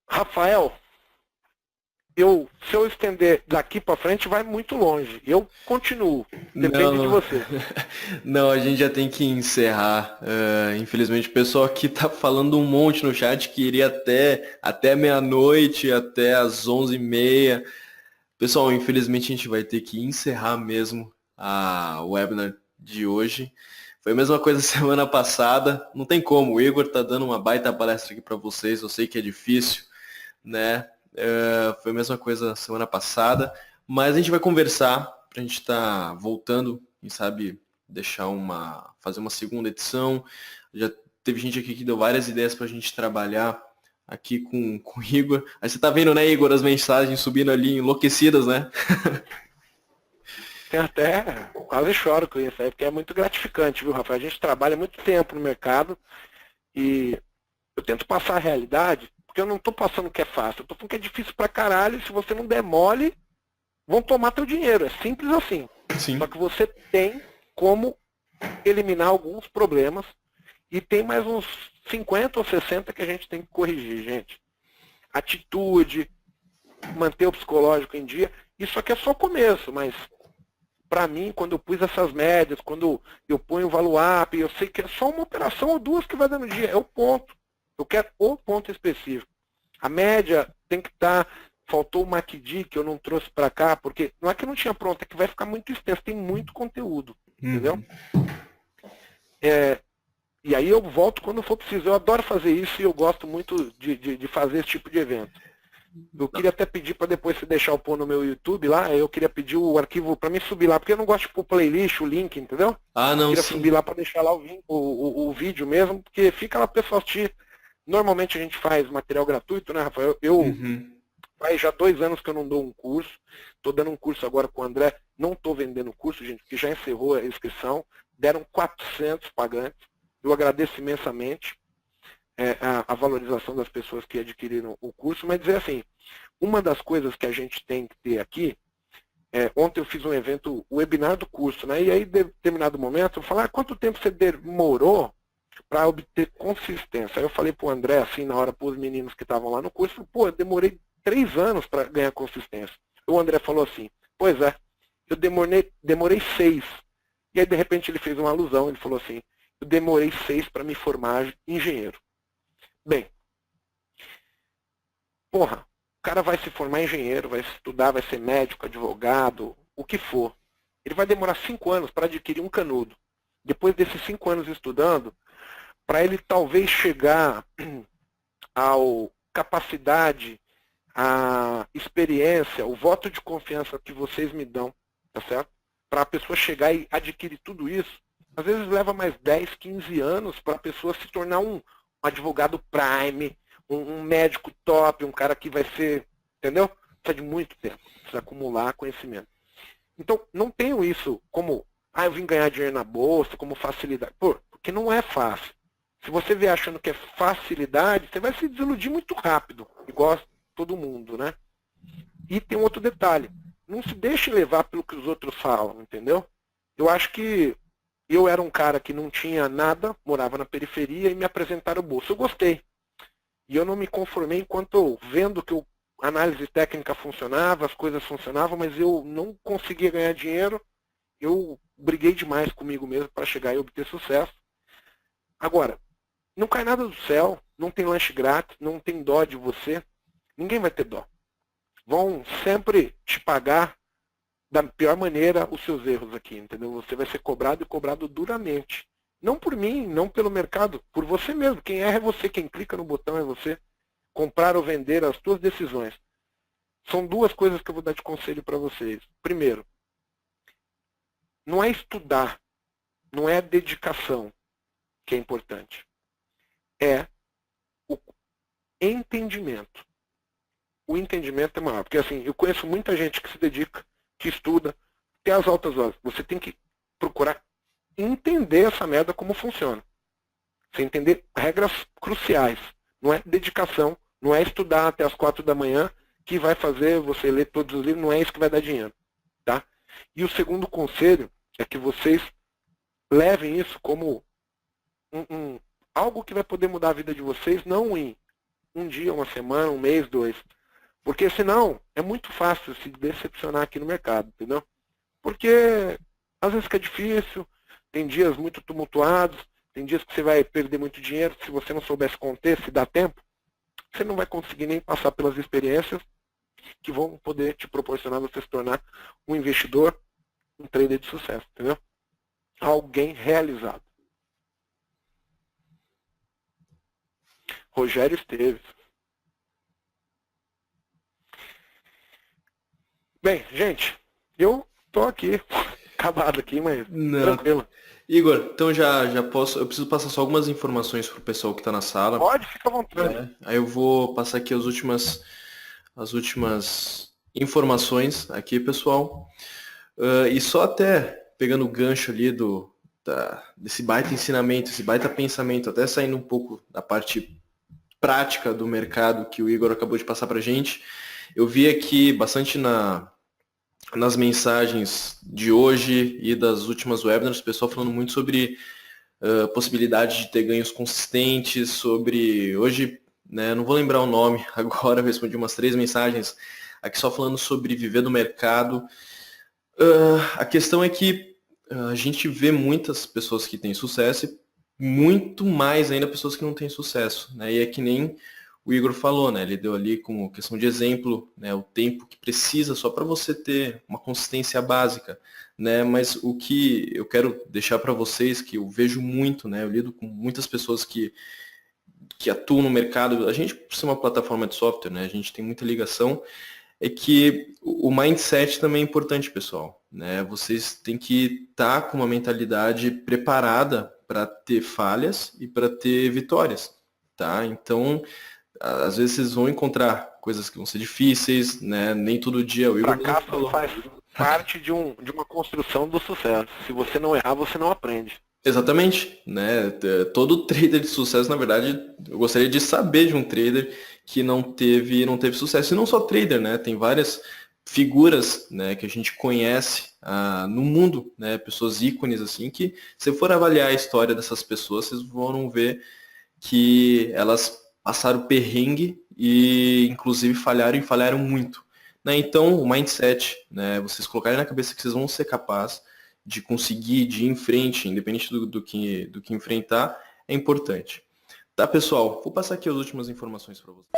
Rafael, se eu estender daqui para frente, vai muito longe. Eu continuo. Depende de Não, você. não, a gente já tem que encerrar. Infelizmente, o pessoal aqui tá falando um monte no chat que iria até meia-noite, até às 11h30. Pessoal, infelizmente a gente vai ter que encerrar mesmo a webinar de hoje. Foi a mesma coisa semana passada. Não tem como, o Igor tá dando uma baita palestra aqui para vocês. Eu sei que é difícil, né? Foi a mesma coisa semana passada, mas a gente vai conversar para a gente estar voltando, quem sabe fazer uma segunda edição. Já teve gente aqui que deu várias ideias para a gente trabalhar aqui com o Igor. Aí você tá vendo, né, Igor, as mensagens subindo ali enlouquecidas, né? Tem até quase choro com isso aí, porque é muito gratificante, viu, Rafael? A gente trabalha muito tempo no mercado e eu tento passar a realidade, porque eu não estou passando o que é fácil, eu estou falando que é difícil pra caralho, e se você não der mole, vão tomar teu dinheiro. É simples assim. Sim. Só que você tem como eliminar alguns problemas e tem mais uns 50 ou 60 que a gente tem que corrigir, gente. Atitude, manter o psicológico em dia, isso aqui é só o começo, mas para mim, quando eu pus essas médias, quando eu ponho o value up, eu sei que é só uma operação ou duas que vai dando dia, é o ponto. Eu quero o ponto específico. A média tem que estar. Faltou o MACD que eu não trouxe para cá, porque não é que não tinha pronto, é que vai ficar muito extenso, tem muito conteúdo. Entendeu? E aí eu volto quando for preciso. Eu adoro fazer isso e eu gosto muito de fazer esse tipo de evento. Eu queria até pedir para depois você deixar o pôr no meu YouTube lá, eu queria pedir o arquivo para mim subir lá, porque eu não gosto de pôr playlist, o link, entendeu? Ah, não, eu queria sim. subir lá para deixar lá o vídeo mesmo, porque fica lá para o pessoal assistir. Normalmente a gente faz material gratuito, né, Rafael? Faz já 2 anos que eu não dou um curso. Estou dando um curso agora com o André. Não estou vendendo o curso, gente, porque já encerrou a inscrição. Deram 400 pagantes. Eu agradeço imensamente a valorização das pessoas que adquiriram o curso. Mas dizer assim, uma das coisas que a gente tem que ter aqui, ontem eu fiz um evento, o webinar do curso, né? E aí, em determinado momento, eu falei, quanto tempo você demorou para obter consistência? Aí eu falei para o André, assim, na hora, para os meninos que estavam lá no curso, pô, eu demorei 3 anos para ganhar consistência. O André falou assim, pois é, eu demorei 6. E aí, de repente, ele fez uma alusão, ele falou assim, eu demorei 6 para me formar engenheiro. Bem, porra, o cara vai se formar engenheiro, vai estudar, vai ser médico, advogado, o que for. Ele vai demorar 5 anos para adquirir um canudo. Depois desses 5 anos estudando, para ele talvez chegar ao capacidade, a experiência, o voto de confiança que vocês me dão, tá certo? Para a pessoa chegar e adquirir tudo isso, às vezes leva mais 10, 15 anos para a pessoa se tornar um advogado prime, um médico top, um cara que vai ser, entendeu? Precisa de muito tempo, precisa acumular conhecimento. Então, não tenho isso como, eu vim ganhar dinheiro na bolsa, como facilidade. Porque não é fácil. Se você vier achando que é facilidade, você vai se desiludir muito rápido, igual todo mundo, né? E tem um outro detalhe, não se deixe levar pelo que os outros falam, entendeu? Eu acho que eu era um cara que não tinha nada, morava na periferia e me apresentaram o bolso. Eu gostei. E eu não me conformei enquanto eu, vendo que a análise técnica funcionava, as coisas funcionavam, mas eu não conseguia ganhar dinheiro. Eu briguei demais comigo mesmo para chegar e obter sucesso. Agora, não cai nada do céu, não tem lanche grátis, não tem dó de você. Ninguém vai ter dó. Vão sempre te pagar da pior maneira os seus erros aqui, entendeu? Você vai ser cobrado e cobrado duramente. Não por mim, não pelo mercado, por você mesmo. Quem erra é você, quem clica no botão é você. Comprar ou vender, as suas decisões. São duas coisas que eu vou dar de conselho para vocês. Primeiro, não é estudar, não é dedicação que é importante. É o entendimento. O entendimento é maior. Porque assim, eu conheço muita gente que se dedica, que estuda, tem as altas horas. Você tem que procurar entender essa merda como funciona. Você entender regras cruciais. Não é dedicação, não é estudar até as 4 da manhã que vai fazer você ler todos os livros, não é isso que vai dar dinheiro. Tá? E o segundo conselho é que vocês levem isso como algo que vai poder mudar a vida de vocês, não em um dia, uma semana, um mês, 2. Porque senão é muito fácil se decepcionar aqui no mercado, entendeu? Porque às vezes fica difícil, tem dias muito tumultuados, tem dias que você vai perder muito dinheiro, se você não soubesse conter, se dá tempo, você não vai conseguir nem passar pelas experiências que vão poder te proporcionar você se tornar um investidor, um trader de sucesso, entendeu? Alguém realizado. Rogério Esteves. Bem, gente, eu tô aqui, acabado aqui, mas Não. tranquilo. Igor, então já posso. Eu preciso passar só algumas informações pro pessoal que está na sala. Pode, fica à vontade. Aí eu vou passar aqui as últimas informações aqui, pessoal. E só até pegando o gancho ali desse baita ensinamento, esse baita pensamento, até saindo um pouco da parte prática do mercado que o Igor acabou de passar pra gente. Eu vi aqui bastante nas mensagens de hoje e das últimas webinars, o pessoal falando muito sobre possibilidade de ter ganhos consistentes, sobre... Hoje, né, não vou lembrar o nome agora, eu respondi umas 3 mensagens aqui só falando sobre viver do mercado. A questão é que a gente vê muitas pessoas que têm sucesso e muito mais ainda pessoas que não têm sucesso, né? E é que nem o Igor falou, né? Ele deu ali como questão de exemplo, né? O tempo que precisa só para você ter uma consistência básica, né? Mas o que eu quero deixar para vocês, que eu vejo muito, né? Eu lido com muitas pessoas que atuam no mercado. A gente, por ser uma plataforma de software, né? A gente tem muita ligação. É que o mindset também é importante, pessoal, né? Vocês têm que estar com uma mentalidade preparada para ter falhas e para ter vitórias, tá? Então, às vezes vocês vão encontrar coisas que vão ser difíceis, né? Nem todo dia o Igor fracasso faz parte de uma construção do sucesso. Se você não errar, você não aprende. Exatamente, né? Todo trader de sucesso, na verdade, eu gostaria de saber de um trader que não teve sucesso. E não só trader, né? Tem várias figuras, né, que a gente conhece no mundo, né? Pessoas ícones, assim, que se for avaliar a história dessas pessoas, vocês vão ver que elas passaram perrengue e, inclusive, falharam muito. Né? Então, o mindset, né? Vocês colocarem na cabeça que vocês vão ser capazes de conseguir, de ir em frente, independente do que enfrentar, é importante. Tá, pessoal? Vou passar aqui as últimas informações para vocês.